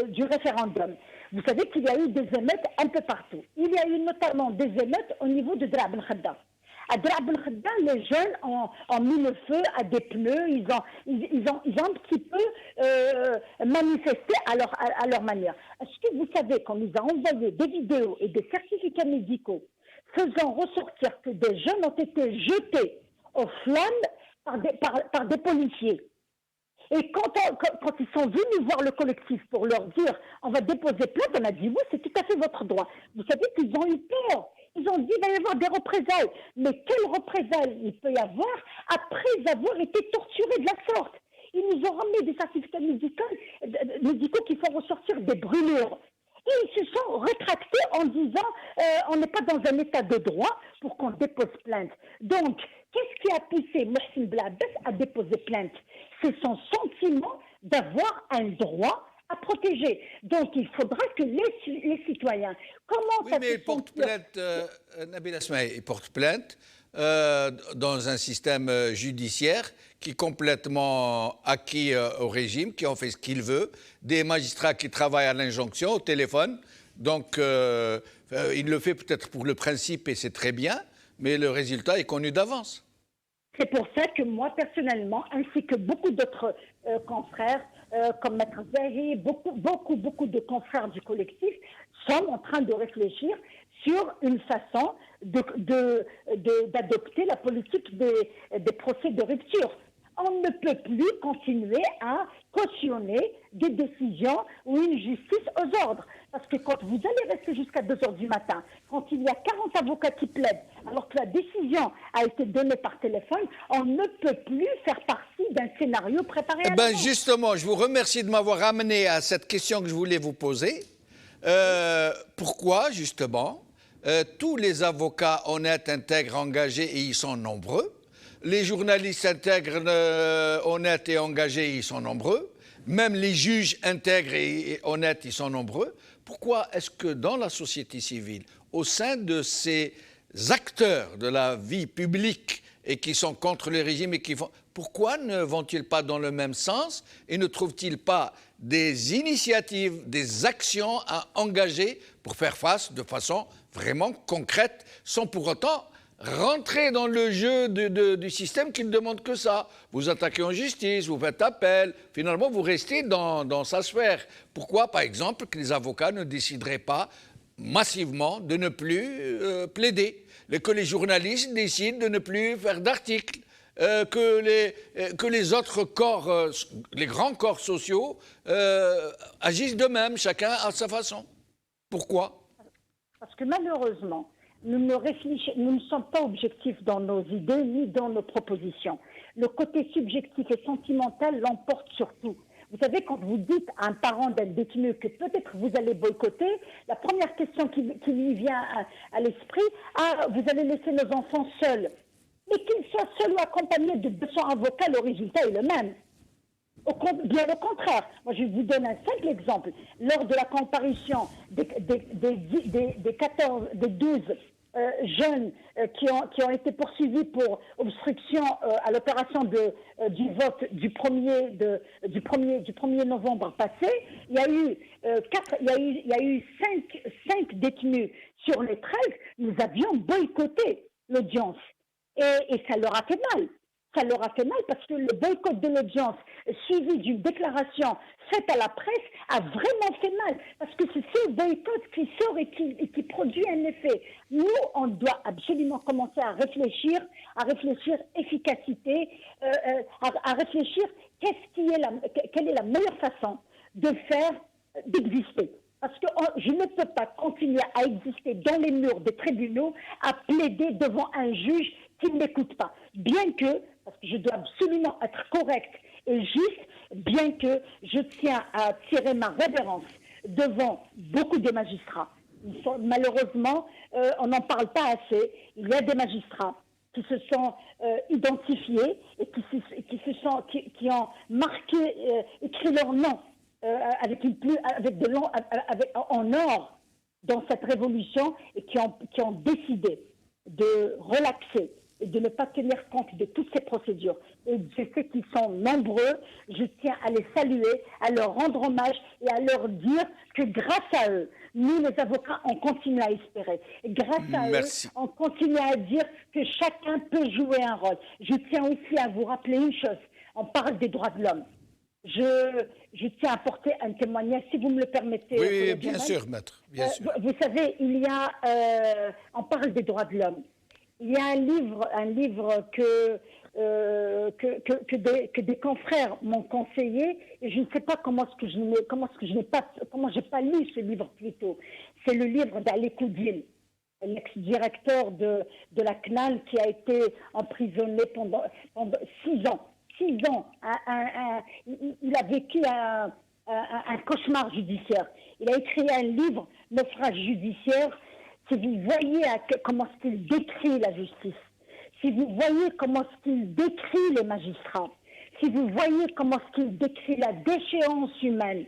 du référendum, vous savez qu'il y a eu des émeutes un peu partout. Il y a eu notamment des émeutes au niveau de Drab el-Khadda. À Drab el-Khadda, les jeunes ont mis le feu à des pneus, ils ont un petit peu manifesté à leur manière. Est-ce que vous savez qu'on nous a envoyé des vidéos et des certificats médicaux faisant ressortir que des jeunes ont été jetés aux flammes par des policiers? Et quand ils sont venus voir le collectif pour leur dire « on va déposer plainte », on a dit « oui, c'est tout à fait votre droit ». Vous savez qu'ils ont eu peur. Ils ont dit « il va y avoir des représailles ». Mais quelles représailles il peut y avoir après avoir été torturés de la sorte? Ils nous ont ramené des certificats médicaux qui font ressortir des brûlures. Et ils se sont rétractés en disant on n'est pas dans un état de droit pour qu'on dépose plainte. Donc, qu'est-ce qui a poussé Mohsen Blabès à déposer plainte? C'est son sentiment d'avoir un droit à protéger. Donc, il faudra que les citoyens commencent à... Oui, mais il porte plainte, Nabila Esmaïl, il porte plainte dans un système judiciaire qui est complètement acquis au régime, qui en fait ce qu'il veut, des magistrats qui travaillent à l'injonction, au téléphone. Donc, il le fait peut-être pour le principe et c'est très bien, mais le résultat est connu d'avance. C'est pour ça que moi, personnellement, ainsi que beaucoup d'autres confrères, comme Maître Zahi, beaucoup de confrères du collectif, sont en train de réfléchir sur une façon d'adopter la politique des procès de rupture. On ne peut plus continuer à cautionner des décisions ou une justice aux ordres. Parce que quand vous allez rester jusqu'à 2 heures du matin, quand il y a 40 avocats qui plaident, alors que la décision a été donnée par téléphone, on ne peut plus faire partie d'un scénario préparé à l'avance. Justement, je vous remercie de m'avoir amené à cette question que je voulais vous poser. Pourquoi, justement, tous les avocats honnêtes, intègres, engagés, et ils sont nombreux, les journalistes intègres, honnêtes et engagés, ils sont nombreux. Même les juges intègres et honnêtes, ils sont nombreux. Pourquoi est-ce que dans la société civile, au sein de ces acteurs de la vie publique et qui sont contre le régime et qui font... Pourquoi ne vont-ils pas dans le même sens et ne trouvent-ils pas des initiatives, des actions à engager pour faire face de façon vraiment concrète, sans pour autant rentrer dans le jeu du système qui ne demande que ça. Vous attaquez en justice, vous faites appel, finalement vous restez dans sa sphère. Pourquoi, par exemple, que les avocats ne décideraient pas massivement de ne plus plaider, que les journalistes décident de ne plus faire d'articles, que les autres corps, les grands corps sociaux, agissent de même, chacun à sa façon. Pourquoi ? Parce que malheureusement, nous ne sommes pas objectifs dans nos idées ni dans nos propositions. Le côté subjectif et sentimental l'emporte sur tout. Vous savez, quand vous dites à un parent d'un détenu que peut-être vous allez boycotter, la première question qui lui vient à l'esprit, vous allez laisser nos enfants seuls. Mais qu'ils soient seuls ou accompagnés de 200 avocats, le résultat est le même. Bien au contraire. Moi, je vous donne un simple exemple. Lors de la comparution des 12 jeunes qui ont été poursuivis pour obstruction à l'opération du vote du 1er novembre passé, il y a eu 5 détenus sur les 13. Nous avions boycotté l'audience et ça leur a fait mal. Ça leur a fait mal parce que le boycott de l'audience suivi d'une déclaration faite à la presse a vraiment fait mal. Parce que c'est ce boycott qui sort et qui produit un effet. Nous, on doit absolument commencer à réfléchir efficacité, à réfléchir quelle est la meilleure façon d'exister. Parce que je ne peux pas continuer à exister dans les murs des tribunaux, à plaider devant un juge qui ne m'écoute pas. Bien que, parce que je dois absolument être correct et juste, bien que je tiens à tirer ma révérence devant beaucoup de magistrats. Malheureusement, on n'en parle pas assez. Il y a des magistrats qui se sont identifiés et qui ont marqué, écrit leur nom en or dans cette révolution et qui ont décidé de relaxer et de ne pas tenir compte de toutes ces procédures. Et je sais qu'ils sont nombreux, je tiens à les saluer, à leur rendre hommage et à leur dire que grâce à eux, nous les avocats, on continue à espérer. Et grâce à eux, on continue à dire que chacun peut jouer un rôle. Je tiens aussi à vous rappeler une chose, on parle des droits de l'homme. Je tiens à apporter un témoignage, si vous me le permettez. Oui, bien sûr, maître. Bien sûr. Vous savez, on parle des droits de l'homme. Il y a un livre que des confrères m'ont conseillé, et je ne sais pas comment j'ai pas lu ce livre plus tôt. C'est le livre d'Ali Koudil, l'ex-directeur de la CNAL qui a été emprisonné pendant 6 ans. 6 ans. Il a vécu un cauchemar judiciaire. Il a écrit un livre, Naufrage judiciaire. Si vous voyez comment est-ce qu'il décrit la justice, si vous voyez comment est-ce qu'il décrit les magistrats, si vous voyez comment est-ce qu'il décrit la déchéance humaine,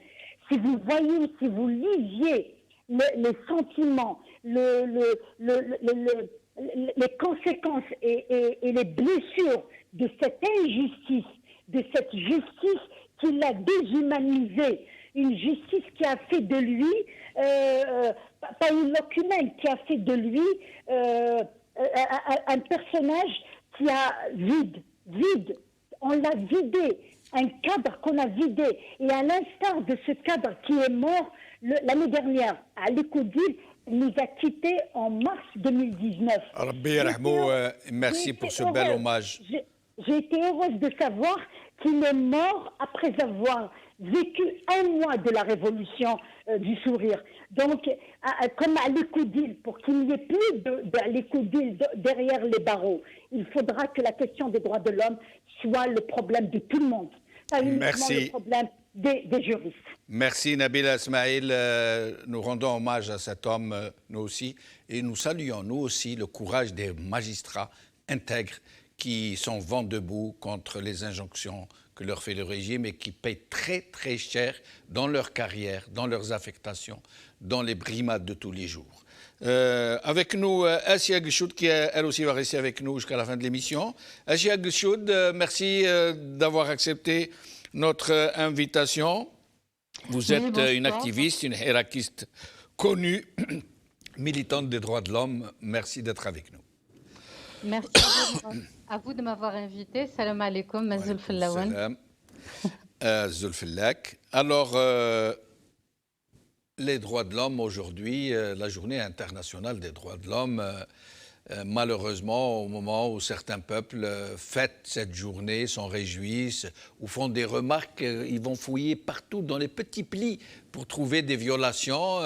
si vous lisiez les sentiments, les conséquences et les blessures de cette injustice, de cette justice qui l'a déshumanisé, une justice qui a fait de lui, pas une loque humaine, qui a fait de lui un personnage qui a vide. On l'a vidé, un cadre qu'on a vidé. Et à l'instar de ce cadre qui est mort l'année dernière, Ali Koudil nous a quittés en mars 2019. Rabbi yarhamou, merci pour ce bel hommage. J'ai été heureuse de savoir qu'il est mort après avoir vécu un mois de la révolution du sourire. Donc, comme Ali Koudil, pour qu'il n'y ait plus d'Ali Koudil derrière les barreaux, il faudra que la question des droits de l'homme soit le problème de tout le monde, pas uniquement le problème des juristes. Merci Nabila Ismail. Nous rendons hommage à cet homme, nous aussi, et nous saluons, nous aussi, le courage des magistrats intègres qui sont vent debout contre les injonctions que leur fait le régime et qui payent très très cher dans leur carrière, dans leurs affectations, dans les brimades de tous les jours. Avec nous, Assia Ghchoud, qui elle aussi va rester avec nous jusqu'à la fin de l'émission. Assia Ghchoud, merci d'avoir accepté notre invitation. Vous êtes une activiste, une hirakiste connue, militante des droits de l'homme. Merci d'être avec nous. Merci à vous de m'avoir invité. Salam alaikum, Mazoul Fillawan. Zulfillak. Alors, les droits de l'homme aujourd'hui, la journée internationale des droits de l'homme, malheureusement, au moment où certains peuples fêtent cette journée, s'en réjouissent ou font des remarques, ils vont fouiller partout dans les petits plis pour trouver des violations.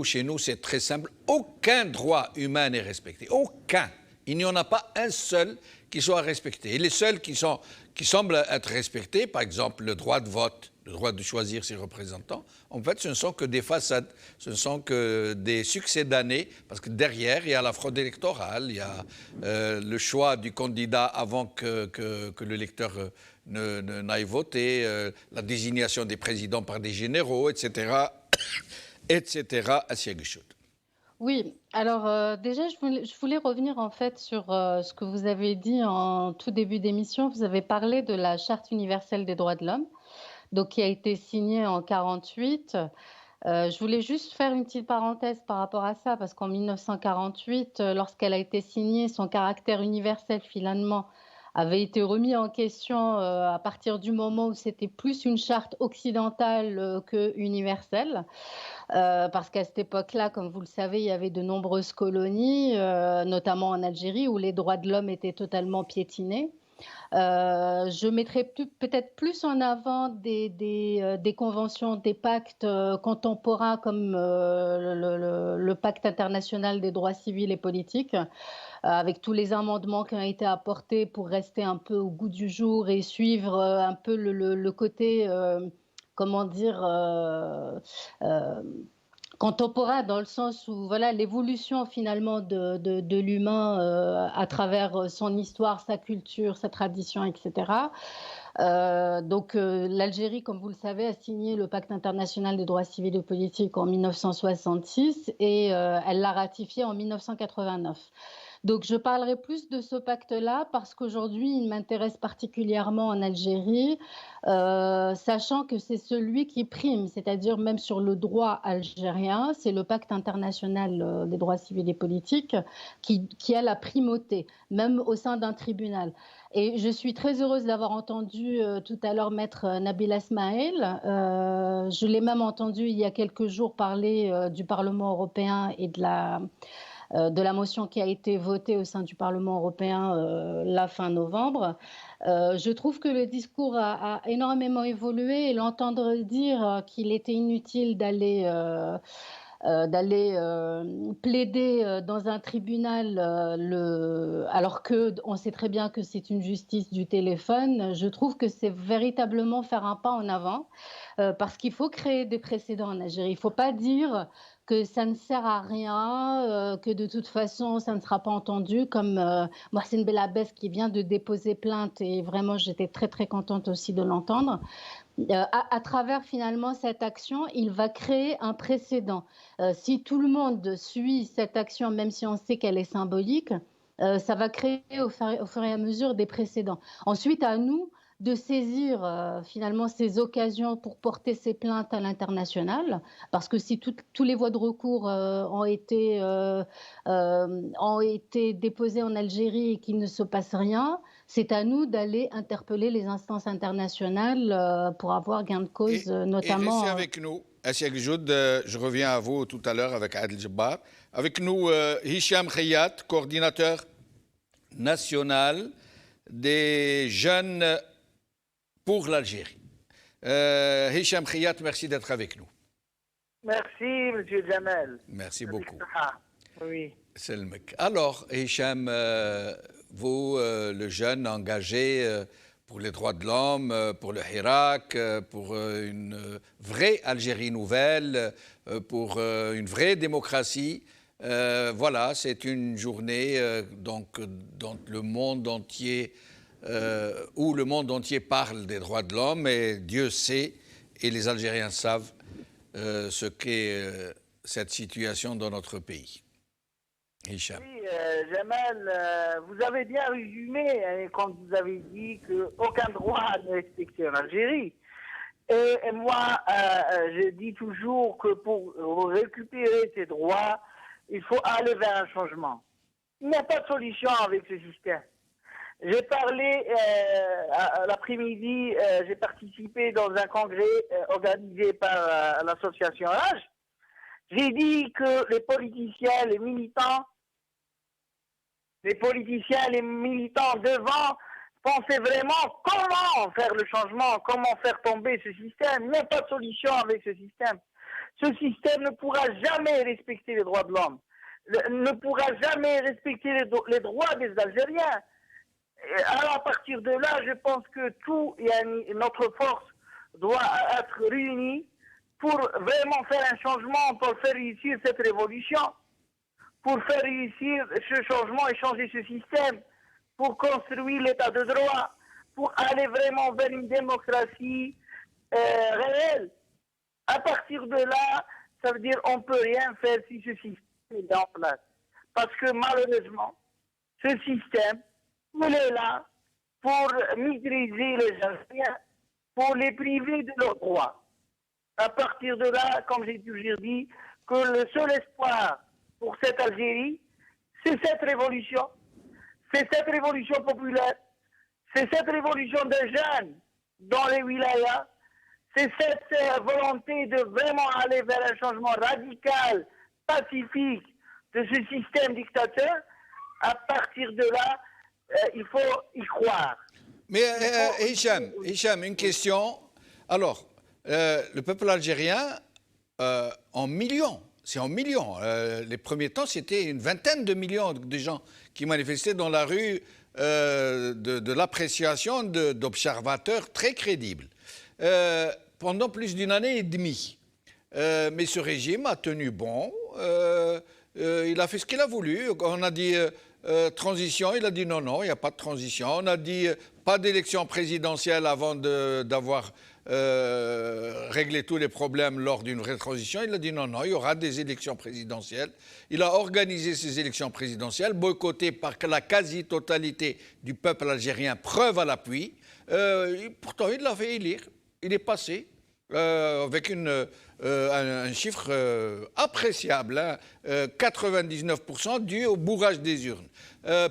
Chez nous, c'est très simple. Aucun droit humain n'est respecté. Aucun. Il n'y en a pas un seul qui soit respecté. Et les seuls qui semblent être respectés, par exemple le droit de vote, le droit de choisir ses représentants, en fait, ce ne sont que des façades, ce ne sont que des succès d'années, parce que derrière, il y a la fraude électorale, il y a le choix du candidat avant que l'électeur n'aille voter, la désignation des présidents par des généraux, etc., etc., Assia Ghchoud. Oui, alors déjà, je voulais revenir en fait sur ce que vous avez dit en tout début d'émission. Vous avez parlé de la Charte universelle des droits de l'homme, donc qui a été signée en 1948. Je voulais juste faire une petite parenthèse par rapport à ça, parce qu'en 1948, lorsqu'elle a été signée, son caractère universel finalement avait été remis en question à partir du moment où c'était plus une charte occidentale que universelle. Parce qu'à cette époque-là, comme vous le savez, il y avait de nombreuses colonies, notamment en Algérie, où les droits de l'homme étaient totalement piétinés. Je mettrais peut-être plus en avant des conventions, des pactes contemporains comme le pacte international des droits civils et politiques, avec tous les amendements qui ont été apportés pour rester un peu au goût du jour et suivre un peu le côté, comment dire, contemporain, dans le sens où voilà, l'évolution finalement de l'humain à travers son histoire, sa culture, sa tradition, etc. Donc l'Algérie, comme vous le savez, a signé le pacte international des droits civils et politiques en 1966 et elle l'a ratifié en 1989. Donc je parlerai plus de ce pacte-là parce qu'aujourd'hui, il m'intéresse particulièrement en Algérie, sachant que c'est celui qui prime, c'est-à-dire même sur le droit algérien, c'est le pacte international des droits civils et politiques qui a la primauté, même au sein d'un tribunal. Et je suis très heureuse d'avoir entendu tout à l'heure maître Nabila Ismail. Je l'ai même entendu il y a quelques jours parler du Parlement européen et de la motion qui a été votée au sein du Parlement européen la fin novembre. Je trouve que le discours a énormément évolué et l'entendre dire qu'il était inutile d'aller plaider dans un tribunal alors qu'on sait très bien que c'est une justice du téléphone, je trouve que c'est véritablement faire un pas en avant parce qu'il faut créer des précédents en Algérie. Il ne faut pas dire que ça ne sert à rien, que de toute façon ça ne sera pas entendu, comme Mohsen Belabès qui vient de déposer plainte et vraiment j'étais très très contente aussi de l'entendre. À travers finalement cette action, il va créer un précédent. Si tout le monde suit cette action, même si on sait qu'elle est symbolique, ça va créer au fur et à mesure des précédents. Ensuite, à nous de saisir finalement ces occasions pour porter ces plaintes à l'international, parce que si tous les voies de recours ont été déposées en Algérie et qu'il ne se passe rien, c'est à nous d'aller interpeller les instances internationales pour avoir gain de cause, notamment... Et restez avec nous. Cheikh Joud, je reviens à vous tout à l'heure avec Adel Jabbar. Avec nous, Hicham Khayat, coordinateur national des jeunes pour l'Algérie. Hicham Khayat, merci d'être avec nous. Merci, M. Jamel. Merci beaucoup. Oui. Alors, Hicham, vous, le jeune engagé pour les droits de l'homme, pour le Hirak, pour une vraie Algérie nouvelle, pour une vraie démocratie, voilà, c'est une journée dont le monde entier, où le monde entier parle des droits de l'homme, et Dieu sait, et les Algériens savent, ce qu'est cette situation dans notre pays. Hicham. Oui, Jamal, vous avez bien résumé quand vous avez dit qu'aucun droit n'est respecté en Algérie. Et moi, je dis toujours que pour récupérer ces droits, il faut aller vers un changement. Il n'y a pas de solution avec ce système. J'ai parlé l'après-midi, j'ai participé dans un congrès organisé par l'association Âge. J'ai dit que les politiciens, les militants devant penser vraiment comment faire le changement, comment faire tomber ce système. Il n'y a pas de solution avec ce système. Ce système ne pourra jamais respecter les droits de l'homme, ne pourra jamais respecter les droits des Algériens. Alors à partir de là, je pense que notre force doit être réunie pour vraiment faire un changement, pour faire réussir cette révolution, pour faire réussir ce changement et changer ce système, pour construire l'état de droit, pour aller vraiment vers une démocratie réelle. À partir de là, ça veut dire qu'on ne peut rien faire si ce système est en place. Parce que malheureusement, ce système, il est là pour maîtriser les Algériens, pour les priver de leurs droits. À partir de là, comme j'ai toujours dit, que le seul espoir pour cette Algérie, c'est cette révolution populaire, c'est cette révolution des jeunes dans les wilayas, c'est cette volonté de vraiment aller vers un changement radical, pacifique de ce système dictateur. À partir de là, il faut y croire. Mais Hicham, une question. Alors, le peuple algérien, en millions, c'est en millions. Les premiers temps, c'était une vingtaine de millions de gens qui manifestaient dans la rue de l'appréciation d'observateurs très crédibles. Pendant plus d'une année et demie. Mais ce régime a tenu bon. Il a fait ce qu'il a voulu. On a dit transition, il a dit non, il n'y a pas de transition. On a dit pas d'élection présidentielle avant d'avoir réglé tous les problèmes lors d'une vraie transition. Il a dit non, il y aura des élections présidentielles. Il a organisé ces élections présidentielles, boycottées par la quasi-totalité du peuple algérien, preuve à l'appui. Pourtant, il l'a fait élire. Il est passé avec un chiffre appréciable, hein, 99% dû au bourrage des urnes.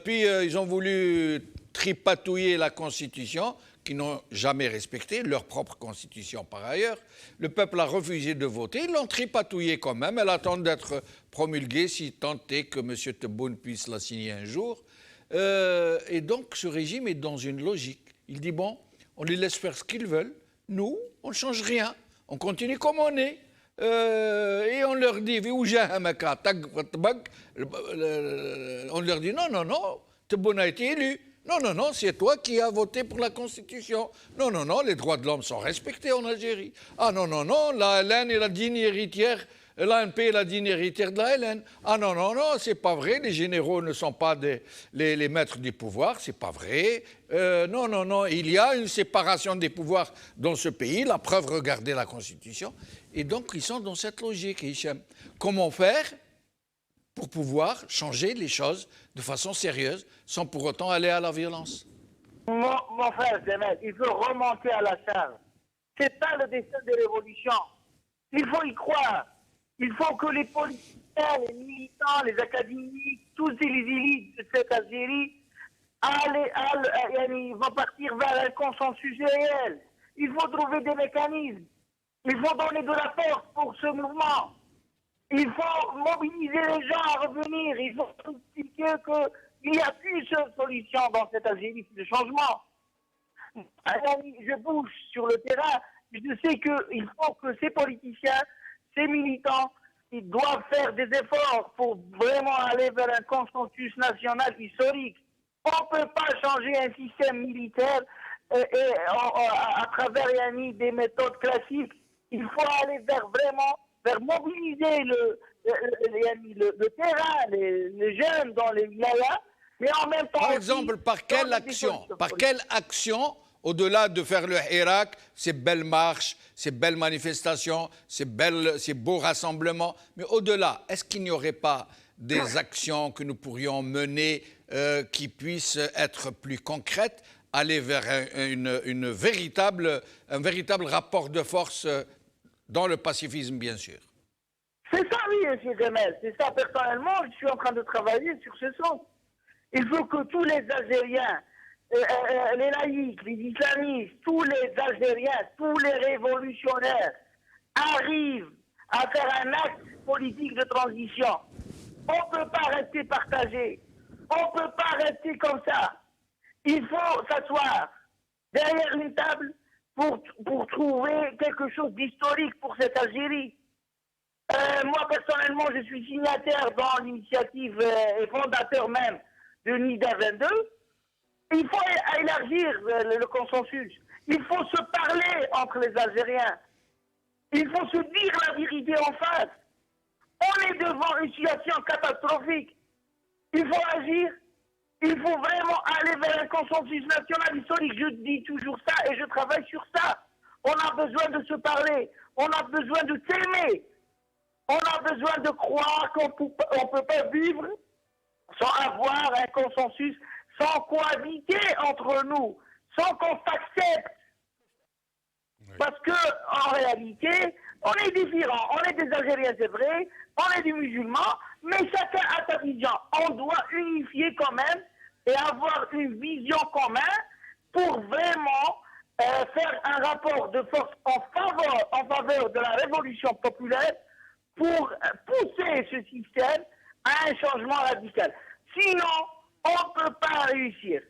Puis ils ont voulu tripatouiller la Constitution, qu'ils n'ont jamais respecté, leur propre Constitution par ailleurs. Le peuple a refusé de voter, ils l'ont tripatouillée quand même. Elle attend d'être promulguée, si tant est que M. Tebboune puisse la signer un jour. Et donc ce régime est dans une logique. Il dit bon, on les laisse faire ce qu'ils veulent. Nous, on ne change rien. On continue comme on est. Et on leur dit, on leur dit non, Tebboune a été élu. Non, c'est toi qui as voté pour la Constitution. Non, les droits de l'homme sont respectés en Algérie. Ah non, la LN est la digne héritière, l'ANP est la digne héritière de la LN. Ah non, c'est pas vrai, les généraux ne sont pas les maîtres du pouvoir, c'est pas vrai. Non, il y a une séparation des pouvoirs dans ce pays, la preuve, regardez la Constitution. Et donc, ils sont dans cette logique, Hicham. Comment faire pour pouvoir changer les choses de façon sérieuse, sans pour autant aller à la violence? Mon frère Demet, il faut remonter à la charge. C'est ça le destin des révolutions. Il faut y croire. Il faut que les politiciens, les militants, les académiques, tous les élites de cette Algérie va partir vers un consensus réel. Il faut trouver des mécanismes. Il faut donner de la force pour ce mouvement. Il faut mobiliser les gens à revenir. Il faut expliquer qu'il n'y a qu'une seule solution dans cette Algérie, c'est le changement. Je bouge sur le terrain. Je sais qu'il faut que ces politiciens, ces militants, ils doivent faire des efforts pour vraiment aller vers un consensus national historique. On ne peut pas changer un système militaire à travers des méthodes classiques. Il faut aller vers mobiliser le terrain, les jeunes dans les vilayas, mais en même temps... Par exemple, par quelle action, au-delà de faire le Hirak, ces belles marches, ces belles manifestations, ces beaux rassemblements, mais au-delà, est-ce qu'il n'y aurait pas des actions que nous pourrions mener qui puissent être plus concrètes, aller vers un véritable rapport de force dans le pacifisme, bien sûr? C'est ça, oui, M. Gemel. C'est ça, personnellement, je suis en train de travailler sur ce sens. Il faut que tous les Algériens, les laïcs, les islamistes, tous les Algériens, tous les révolutionnaires arrivent à faire un acte politique de transition. On ne peut pas rester partagé. On ne peut pas rester comme ça. Il faut s'asseoir derrière une table pour trouver quelque chose d'historique pour cette Algérie. Moi, personnellement, je suis signataire dans l'initiative et fondateur même de NIDA 22. Il faut élargir le consensus. Il faut se parler entre les Algériens. Il faut se dire la vérité en face. On est devant une situation catastrophique. Il faut agir. Il faut vraiment aller vers un consensus national historique. Je dis toujours ça et je travaille sur ça. On a besoin de se parler. On a besoin de s'aimer. On a besoin de croire qu'on ne peut pas vivre sans avoir un consensus, sans cohabiter entre nous, sans qu'on s'accepte. Oui. Parce qu'en réalité, on est différents. On est des Algériens, c'est vrai. On est des musulmans. Mais chacun a sa vision. On doit unifier quand même et avoir une vision commune pour vraiment faire un rapport de force en faveur de la révolution populaire pour pousser ce système à un changement radical. Sinon, on ne peut pas réussir.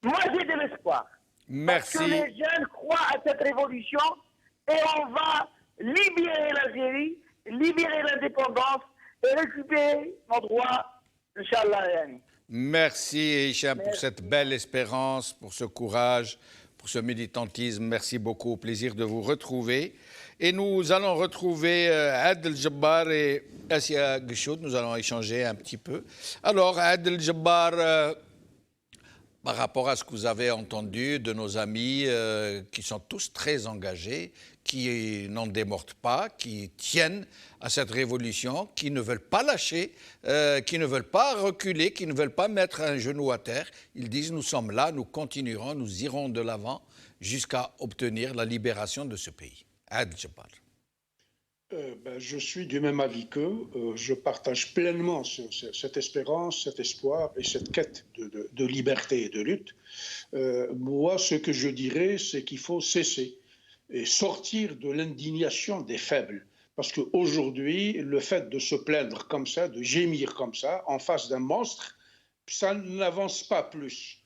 Moi, j'ai de l'espoir. Merci. Parce que les jeunes croient à cette révolution et on va libérer l'Algérie, libérer l'indépendance et récupérer nos droits, Inch'Allah. Merci, Hicham, pour cette belle espérance, pour ce courage, pour ce militantisme. Merci beaucoup. Au plaisir de vous retrouver. Et nous allons retrouver Adel Jabbar et Assia Guchoud. Nous allons échanger un petit peu. Alors, Adel Jabbar, par rapport à ce que vous avez entendu de nos amis qui sont tous très engagés, qui n'en démordent pas, qui tiennent à cette révolution, qui ne veulent pas lâcher, qui ne veulent pas reculer, qui ne veulent pas mettre un genou à terre. Ils disent « nous sommes là, nous continuerons, nous irons de l'avant jusqu'à obtenir la libération de ce pays ». Adel Jabbar. Je suis du même avis qu'eux. Je partage pleinement cette espérance, cet espoir et cette quête de liberté et de lutte. Moi, ce que je dirais, c'est qu'il faut cesser et sortir de l'indignation des faibles. Parce qu'aujourd'hui, le fait de se plaindre comme ça, de gémir comme ça, en face d'un monstre, ça n'avance pas plus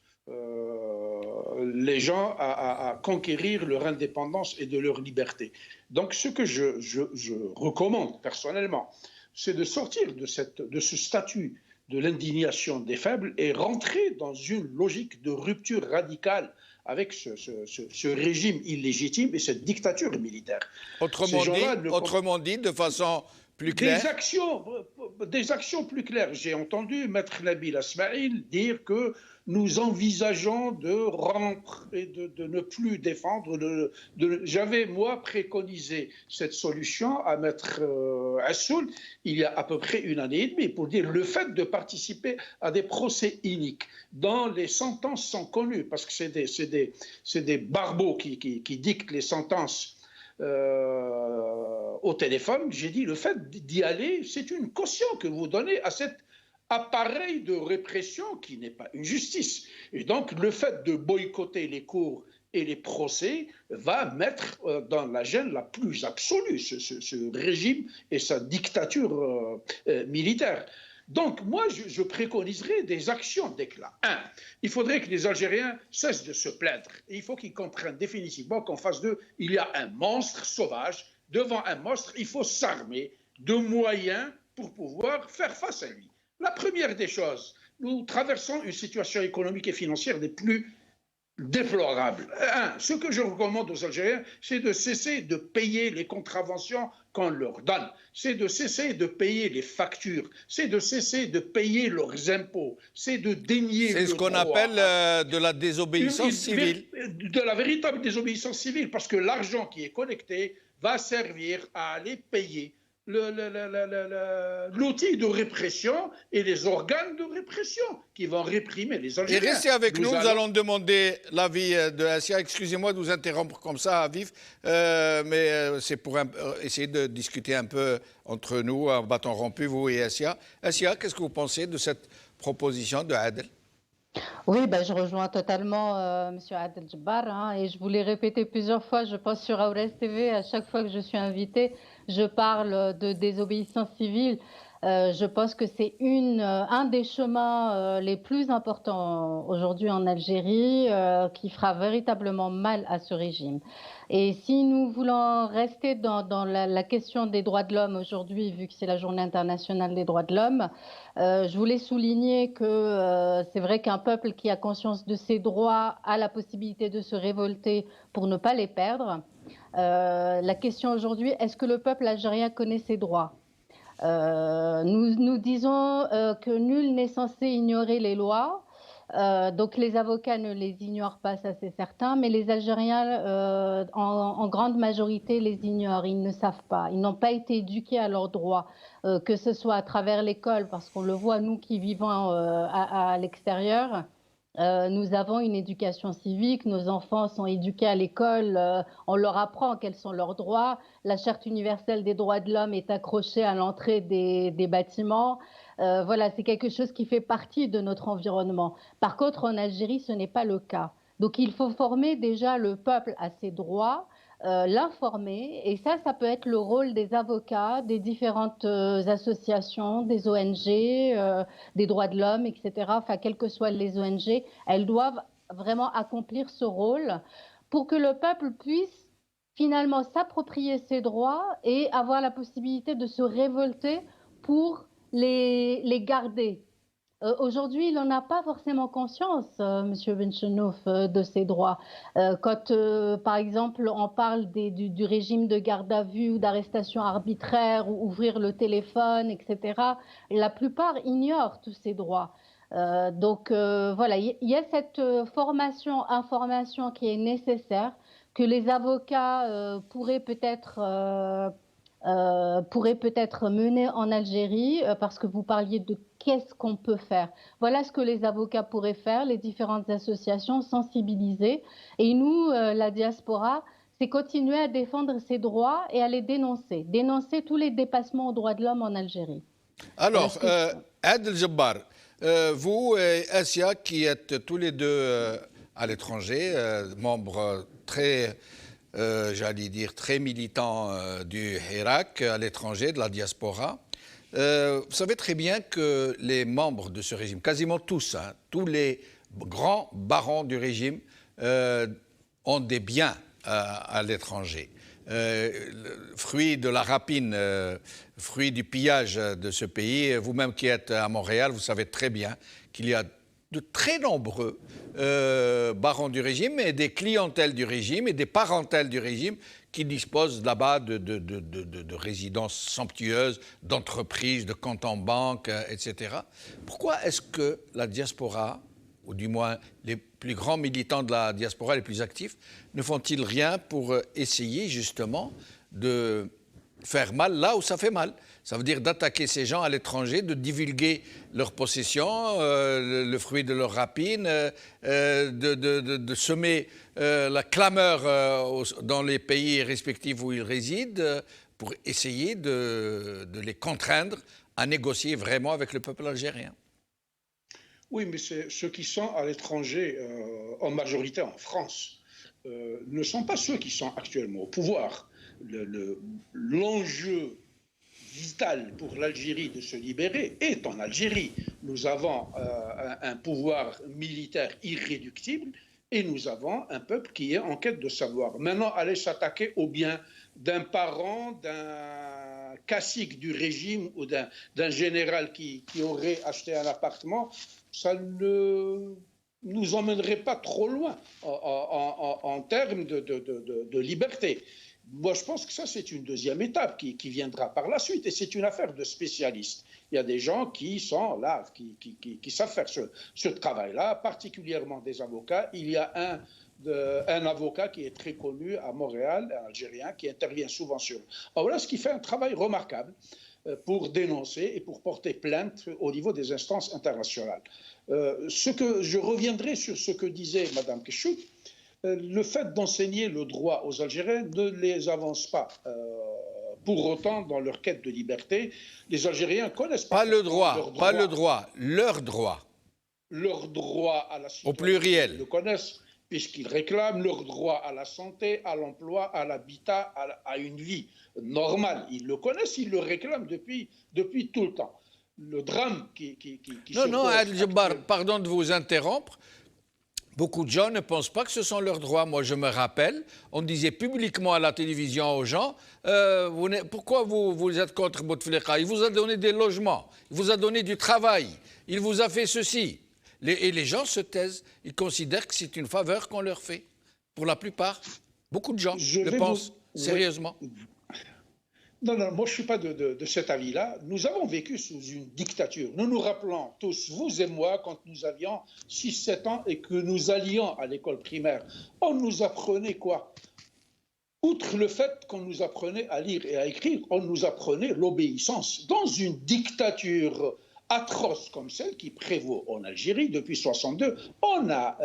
les gens à conquérir leur indépendance et de leur liberté. Donc, ce que je recommande personnellement, c'est de sortir de ce statut de l'indignation des faibles et rentrer dans une logique de rupture radicale avec ce régime illégitime et cette dictature militaire. Autrement dit, de façon plus claire. Des actions plus claires. J'ai entendu Maître Nabil Asmaïl dire que nous envisageons de rompre et de ne plus défendre. J'avais, moi, préconisé cette solution à Maître Assoul il y a à peu près une année et demie pour dire le fait de participer à des procès iniques dont les sentences sont connues, parce que c'est des barbeaux qui dictent les sentences au téléphone. J'ai dit le fait d'y aller, c'est une caution que vous donnez à appareil de répression qui n'est pas une justice. Et donc, le fait de boycotter les cours et les procès va mettre dans la gêne la plus absolue ce régime et sa dictature militaire. Donc, moi, je préconiserais des actions d'éclat. Un, il faudrait que les Algériens cessent de se plaindre. Et il faut qu'ils comprennent définitivement qu'en face d'eux, il y a un monstre sauvage. Devant un monstre, il faut s'armer de moyens pour pouvoir faire face à lui. La première des choses, nous traversons une situation économique et financière des plus déplorables. Ce que je recommande aux Algériens, c'est de cesser de payer les contraventions qu'on leur donne, c'est de cesser de payer les factures, c'est de cesser de payer leurs impôts, c'est de dénier C'est ce qu'on appelle de la désobéissance civile. De la véritable désobéissance civile, parce que l'argent qui est collecté va servir à aller payer l'outil de répression et les organes de répression qui vont réprimer les Algériens. Et restez avec nous, nous allons demander l'avis de Assia. Excusez-moi de vous interrompre comme ça à vif, mais c'est pour essayer de discuter un peu entre nous, en bâton rompu, vous et Assia. Assia, qu'est-ce que vous pensez de cette proposition de Adel ? Oui, je rejoins totalement M. Adel Jabbar, et je vous l'ai répété plusieurs fois, je pense sur Aures TV, à chaque fois que je suis invitée, je parle de désobéissance civile. Je pense que c'est un des chemins les plus importants aujourd'hui en Algérie qui fera véritablement mal à ce régime. Et si nous voulons rester dans la question des droits de l'homme aujourd'hui, vu que c'est la journée internationale des droits de l'homme, je voulais souligner que c'est vrai qu'un peuple qui a conscience de ses droits a la possibilité de se révolter pour ne pas les perdre. La question aujourd'hui, est-ce que le peuple algérien connaît ses droits ? Nous disons que nul n'est censé ignorer les lois. Donc les avocats ne les ignorent pas, ça c'est certain, mais les Algériens en grande majorité les ignorent, ils ne savent pas, ils n'ont pas été éduqués à leurs droits, que ce soit à travers l'école, parce qu'on le voit nous qui vivons à l'extérieur. Nous avons une éducation civique, nos enfants sont éduqués à l'école, on leur apprend quels sont leurs droits. La Charte universelle des droits de l'homme est accrochée à l'entrée des bâtiments. Voilà, c'est quelque chose qui fait partie de notre environnement. Par contre, en Algérie, ce n'est pas le cas. Donc, il faut former déjà le peuple à ses droits, l'informer, et ça peut être le rôle des avocats, des différentes associations, des ONG, des droits de l'homme, etc. Enfin, quelles que soient les ONG, elles doivent vraiment accomplir ce rôle pour que le peuple puisse finalement s'approprier ses droits et avoir la possibilité de se révolter pour les garder. Aujourd'hui, il n'en a pas forcément conscience, M. Benchenouf, de ses droits. Quand, par exemple, on parle du régime de garde à vue ou d'arrestation arbitraire ou ouvrir le téléphone, etc., la plupart ignorent tous ces droits. Donc, voilà, il y a cette information qui est nécessaire, que les avocats pourraient peut-être mener en Algérie, parce que vous parliez de qu'est-ce qu'on peut faire. Voilà ce que les avocats pourraient faire, les différentes associations, sensibiliser. Et nous, la diaspora, c'est continuer à défendre ces droits et à les dénoncer. Dénoncer tous les dépassements aux droits de l'homme en Algérie. Alors, Adel Jabbar, vous et Assia, qui êtes tous les deux à l'étranger, membres très... j'allais dire, très militant du Hirak à l'étranger, de la diaspora. Vous savez très bien que les membres de ce régime, quasiment tous, tous les grands barons du régime ont des biens à l'étranger. Fruit de la rapine, fruit du pillage de ce pays. Vous-même qui êtes à Montréal, vous savez très bien qu'il y a de très nombreux barons du régime et des clientèles du régime et des parentèles du régime qui disposent là-bas de résidences somptueuses, d'entreprises, de comptes en banque, etc. Pourquoi est-ce que la diaspora, ou du moins les plus grands militants de la diaspora, les plus actifs, ne font-ils rien pour essayer justement de faire mal là où ça fait mal? Ça veut dire d'attaquer ces gens à l'étranger, de divulguer leurs possessions, le fruit de leur rapine, de semer la clameur dans les pays respectifs où ils résident pour essayer de les contraindre à négocier vraiment avec le peuple algérien. Oui, mais ceux qui sont à l'étranger, en majorité en France, ne sont pas ceux qui sont actuellement au pouvoir. L'enjeu vital pour l'Algérie de se libérer est en Algérie. Nous avons un pouvoir militaire irréductible et nous avons un peuple qui est en quête de savoir. Maintenant, aller s'attaquer au bien d'un parent, d'un cacique du régime ou d'un général qui aurait acheté un appartement, ça ne nous emmènerait pas trop loin en termes de liberté. Moi, je pense que ça, c'est une deuxième étape qui viendra par la suite. Et c'est une affaire de spécialistes. Il y a des gens qui sont là, qui savent faire ce travail-là, particulièrement des avocats. Il y a un avocat qui est très connu à Montréal, un Algérien, qui intervient souvent sur... Alors voilà, ce qui fait un travail remarquable pour dénoncer et pour porter plainte au niveau des instances internationales. Je reviendrai sur ce que disait Mme Keshout. Le fait d'enseigner le droit aux Algériens ne les avance pas pour autant dans leur quête de liberté. Les Algériens connaissent pas le droit, pas le droit, leur droit. Leur droit à la citoyenneté. Au pluriel. Ils le connaissent puisqu'ils réclament leur droit à la santé, à l'emploi, à l'habitat, à une vie normale. Ils le connaissent, ils le réclament depuis tout le temps. Le drame qui Non, Al-Jabbar, pardon de vous interrompre. Beaucoup de gens ne pensent pas que ce sont leurs droits. Moi, je me rappelle, on disait publiquement à la télévision aux gens, pourquoi vous êtes contre Bouteflika? Il vous a donné des logements, il vous a donné du travail, il vous a fait ceci. Et les gens se taisent, ils considèrent que c'est une faveur qu'on leur fait. Pour la plupart, beaucoup de gens le pensent sérieusement. Non, moi je ne suis pas de cet avis-là. Nous avons vécu sous une dictature. Nous nous rappelons tous, vous et moi, quand nous avions 6-7 ans et que nous allions à l'école primaire, on nous apprenait quoi? Outre le fait qu'on nous apprenait à lire et à écrire, on nous apprenait l'obéissance. Dans une dictature atroce comme celle qui prévaut en Algérie depuis 1962, on a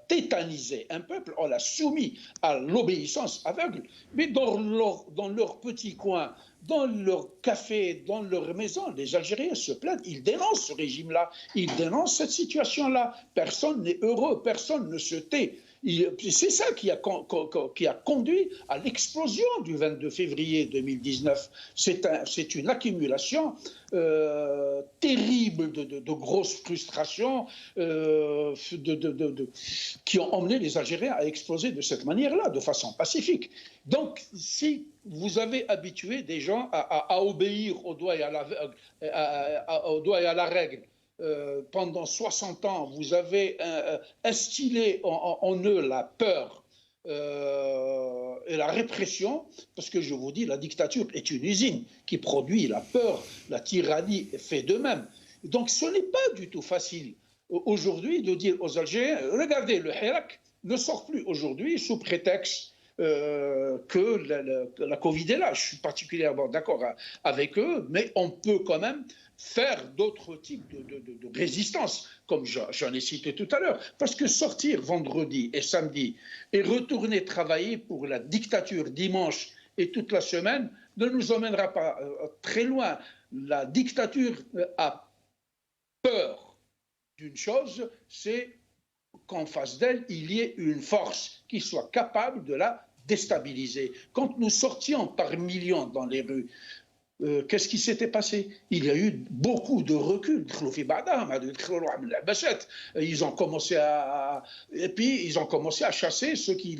tétanisé un peuple, on l'a soumis à l'obéissance aveugle. Mais dans leur petit coin, dans leur café, dans leur maison, les Algériens se plaignent, ils dénoncent ce régime-là, ils dénoncent cette situation-là. Personne n'est heureux, personne ne se tait. C'est ça qui a conduit à l'explosion du 22 février 2019. C'est une accumulation terrible de grosses frustrations qui ont emmené les Algériens à exploser de cette manière-là, de façon pacifique. Donc, si vous avez habitué des gens à obéir au doigt et à la règle, pendant 60 ans, vous avez instillé en eux la peur et la répression, parce que je vous dis, la dictature est une usine qui produit la peur, la tyrannie fait de même. Donc ce n'est pas du tout facile aujourd'hui de dire aux Algériens, regardez, le Hirak ne sort plus aujourd'hui sous prétexte que la Covid est là. Je suis particulièrement d'accord avec eux, mais on peut quand même faire d'autres types de résistance, comme j'en ai cité tout à l'heure. Parce que sortir vendredi et samedi et retourner travailler pour la dictature dimanche et toute la semaine ne nous emmènera pas très loin. La dictature a peur d'une chose, c'est qu'en face d'elle, il y ait une force qui soit capable de la déstabiliser. Quand nous sortions par millions dans les rues, qu'est-ce qui s'était passé? Il y a eu beaucoup de recul. Ils ont commencé à chasser ceux qui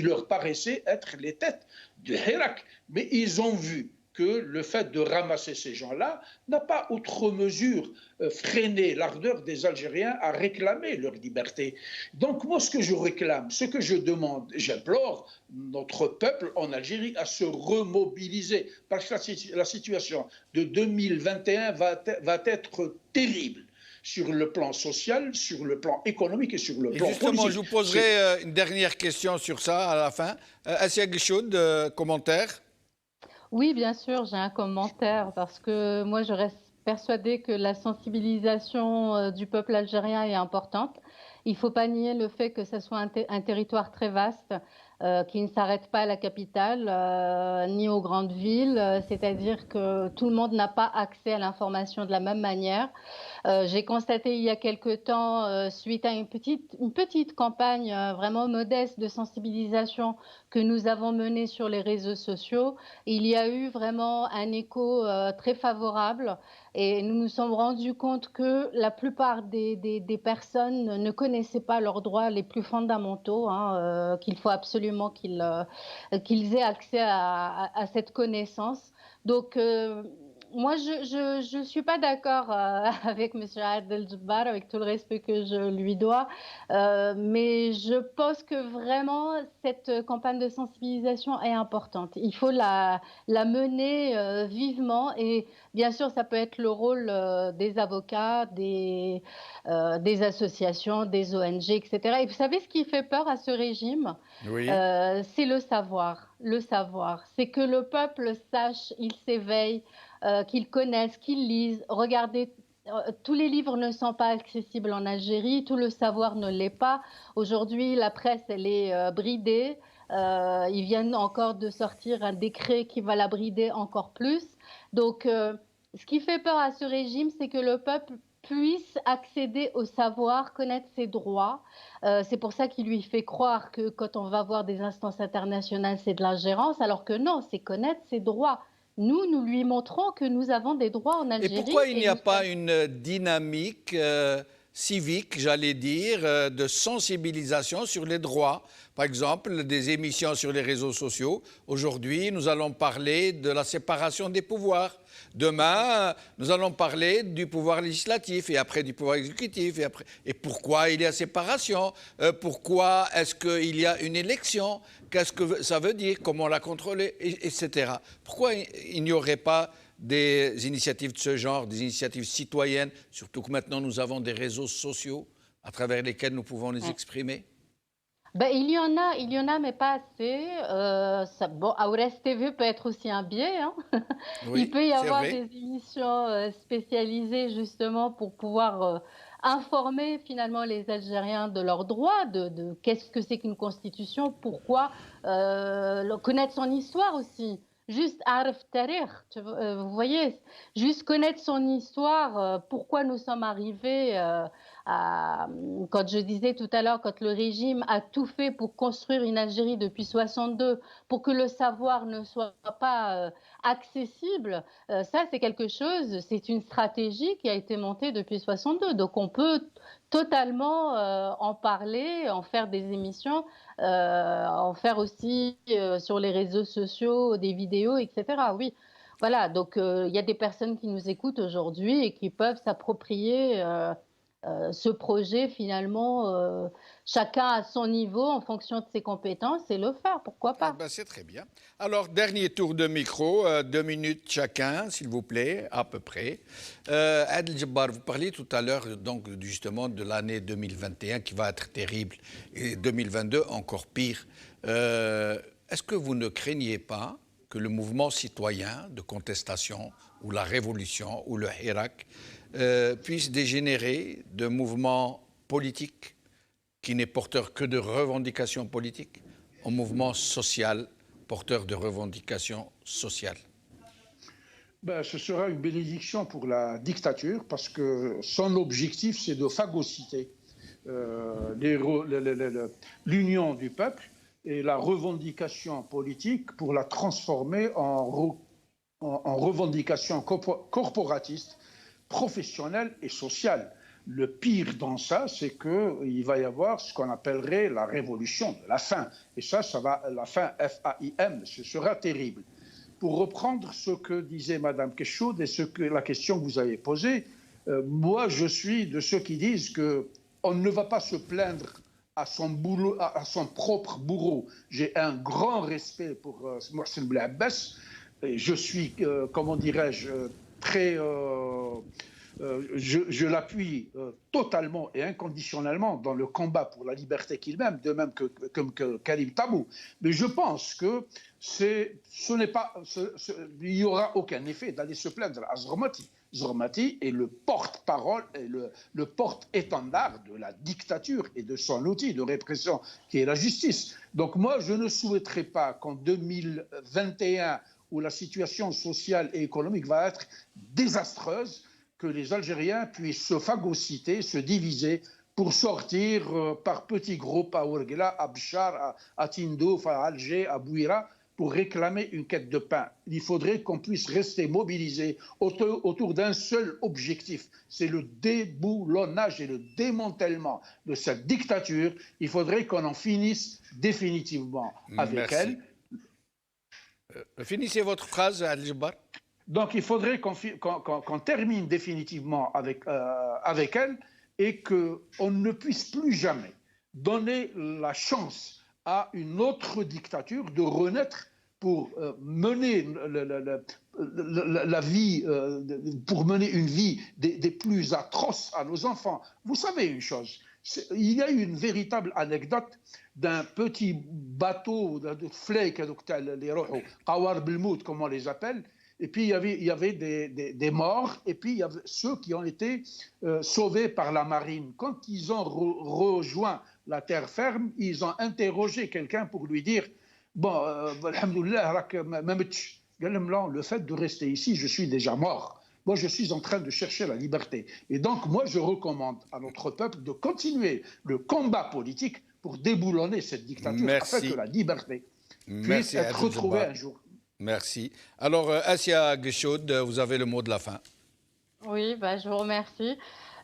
leur paraissaient être les têtes de Hirak. Mais ils ont vu que le fait de ramasser ces gens-là n'a pas outre mesure freiné l'ardeur des Algériens à réclamer leur liberté. Donc moi, ce que je réclame, ce que je demande, j'implore notre peuple en Algérie à se remobiliser, parce que la situation de 2021 va être terrible sur le plan social, sur le plan économique et sur le plan politique. Justement, je vous poserai une dernière question sur ça à la fin. Assia Guichoud, commentaire? Oui, bien sûr, j'ai un commentaire parce que moi, je reste persuadée que la sensibilisation du peuple algérien est importante. Il ne faut pas nier le fait que ce soit un territoire très vaste qui ne s'arrête pas à la capitale ni aux grandes villes, c'est-à-dire que tout le monde n'a pas accès à l'information de la même manière. J'ai constaté il y a quelque temps, suite à une petite campagne vraiment modeste de sensibilisation que nous avons menée sur les réseaux sociaux, il y a eu vraiment un écho très favorable et nous nous sommes rendus compte que la plupart des personnes ne connaissaient pas leurs droits les plus fondamentaux, hein, qu'il faut absolument qu'ils aient accès à cette connaissance. Donc, moi, je ne suis pas d'accord avec M. Adel Jabbar, avec tout le respect que je lui dois, mais je pense que vraiment cette campagne de sensibilisation est importante. Il faut la mener vivement et bien sûr, ça peut être le rôle des avocats, des associations, des ONG, etc. Et vous savez ce qui fait peur à ce régime? Oui. C'est le savoir. Le savoir. C'est que le peuple sache, il s'éveille, qu'il connaisse, qu'il lise. Regardez, tous les livres ne sont pas accessibles en Algérie, tout le savoir ne l'est pas. Aujourd'hui, la presse, elle est bridée. Ils viennent encore de sortir un décret qui va la brider encore plus. Donc, ce qui fait peur à ce régime, c'est que le peuple puisse accéder au savoir, connaître ses droits. C'est pour ça qu'il lui fait croire que quand on va voir des instances internationales, c'est de l'ingérence, alors que non, c'est connaître ses droits. Nous lui montrons que nous avons des droits en Algérie. Et pourquoi il n'y a pas une dynamique civique, j'allais dire, de sensibilisation sur les droits? Par exemple, des émissions sur les réseaux sociaux. Aujourd'hui, nous allons parler de la séparation des pouvoirs. Demain, nous allons parler du pouvoir législatif et après du pouvoir exécutif. Et pourquoi il y a séparation? Pourquoi est-ce qu'il y a une élection? Qu'est-ce que ça veut dire? Comment la contrôler? Etc. Pourquoi il n'y aurait pas des initiatives de ce genre, des initiatives citoyennes, surtout que maintenant nous avons des réseaux sociaux à travers lesquels nous pouvons les exprimer? Ben, il y en a, mais pas assez. Bon, Aures TV peut être aussi un biais, hein. Oui, Il peut y avoir vrai. des émissions spécialisées justement pour pouvoir informer finalement les Algériens de leurs droits, de qu'est-ce que c'est qu'une constitution, pourquoi, connaître son histoire aussi. Juste Arf Tarir, vous voyez, juste connaître son histoire, pourquoi nous sommes arrivés quand je disais tout à l'heure, quand le régime a tout fait pour construire une Algérie depuis 62, pour que le savoir ne soit pas accessible, ça c'est quelque chose, c'est une stratégie qui a été montée depuis 62. Donc on peut totalement en parler, en faire des émissions, en faire aussi sur les réseaux sociaux, des vidéos, etc. Oui. Voilà, donc il y a des personnes qui nous écoutent aujourd'hui et qui peuvent s'approprier ce projet finalement, chacun à son niveau en fonction de ses compétences et le faire, pourquoi pas. Ben, c'est très bien. Alors, dernier tour de micro, 2 minutes chacun, s'il vous plaît, à peu près. Adel Jabbar, vous parliez tout à l'heure donc justement de l'année 2021 qui va être terrible et 2022 encore pire. Est-ce que vous ne craignez pas que le mouvement citoyen de contestation ou la révolution ou le Hirak puisse dégénérer de mouvements politiques qui n'est porteur que de revendications politiques en mouvement social porteur de revendications sociales? Ben, ce sera une bénédiction pour la dictature parce que son objectif, c'est de phagocyter l'union du peuple et la revendication politique pour la transformer en revendication corporatiste, professionnelle et sociale. Le pire dans ça, c'est qu'il va y avoir ce qu'on appellerait la révolution de la faim. Et ça va, la faim, F-A-I-M, ce sera terrible. Pour reprendre ce que disait Mme Keshoud et la question que vous avez posée, moi, je suis de ceux qui disent qu'on ne va pas se plaindre à son propre bourreau. J'ai un grand respect pour Mohsen Blahbas. Je suis, comment dirais-je, très je l'appuie totalement et inconditionnellement dans le combat pour la liberté qu'il mène, de même que Karim Tabou. Mais je pense que il n'y aura aucun effet d'aller se plaindre à Zormati. Zormati est le porte-parole et le porte-étendard de la dictature et de son outil de répression qui est la justice. Donc moi, je ne souhaiterais pas qu'en 2021, où la situation sociale et économique va être désastreuse, que les Algériens puissent se phagocyter, se diviser pour sortir par petits groupes à Ouargla, à Bchar, à Tindouf, à Alger, à Bouira, pour réclamer une quête de pain. Il faudrait qu'on puisse rester mobilisés autour d'un seul objectif, c'est le déboulonnage et le démantèlement de cette dictature. Il faudrait qu'on en finisse définitivement avec elle. Finissez votre phrase, Al-Jabbar. Donc il faudrait qu'on termine définitivement avec elle et qu'on ne puisse plus jamais donner la chance à une autre dictature de renaître pour mener la vie, pour mener une vie des plus atroces à nos enfants. Vous savez une chose, il y a une véritable anecdote d'un petit bateau de flake, les Qawar Belmout, comme on les appelle. Et puis, il y avait des morts, et puis il y avait ceux qui ont été sauvés par la marine. Quand ils ont rejoint la terre ferme, ils ont interrogé quelqu'un pour lui dire « Bon, alhamdoulilah, le fait de rester ici, je suis déjà mort. Moi, je suis en train de chercher la liberté. » Et donc, moi, je recommande à notre peuple de continuer le combat politique pour déboulonner cette dictature, afin que la liberté puisse être retrouvée un jour. Merci. Alors, Assia Gueshoud, vous avez le mot de la fin. Oui, je vous remercie.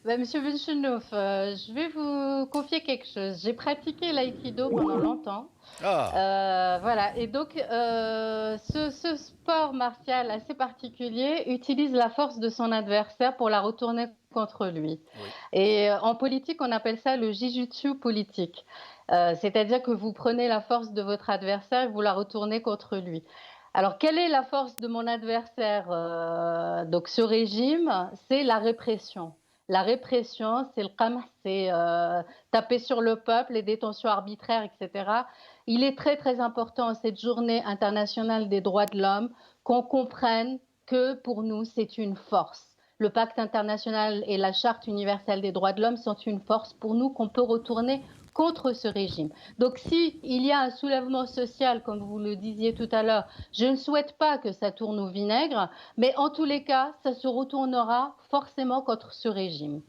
Monsieur Benchenouf, je vais vous confier quelque chose. J'ai pratiqué l'aïkido pendant longtemps. Voilà. Et donc, ce sport martial assez particulier utilise la force de son adversaire pour la retourner contre lui. Oui. Et en politique, on appelle ça le jujutsu politique. C'est-à-dire que vous prenez la force de votre adversaire et vous la retournez contre lui. Alors, quelle est la force de mon adversaire donc, ce régime, c'est la répression. La répression, c'est le qamh, c'est taper sur le peuple, les détentions arbitraires, etc. Il est très, très important, cette journée internationale des droits de l'homme, qu'on comprenne que pour nous, c'est une force. Le pacte international et la charte universelle des droits de l'homme sont une force pour nous qu'on peut retourner contre ce régime. Donc, s'il y a un soulèvement social, comme vous le disiez tout à l'heure, je ne souhaite pas que ça tourne au vinaigre, mais en tous les cas, ça se retournera forcément contre ce régime.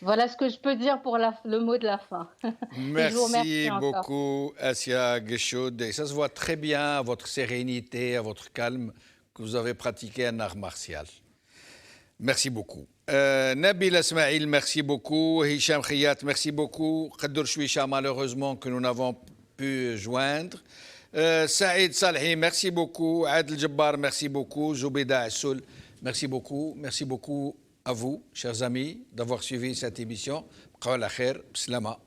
Voilà ce que je peux dire pour le mot de la fin. Merci beaucoup, Assia Gueshoud. Et ça se voit très bien à votre sérénité, à votre calme, que vous avez pratiqué un art martial. Merci beaucoup. Nabil Ismail, merci beaucoup. Hicham Khiyat, merci beaucoup. Khadour Chouicha, malheureusement, que nous n'avons pu joindre. Saïd Salhi, merci beaucoup. Adel Jabbar, merci beaucoup. Zoubida Assoul, merci beaucoup. Merci beaucoup à vous, chers amis, d'avoir suivi cette émission. Qawla khair, bislama.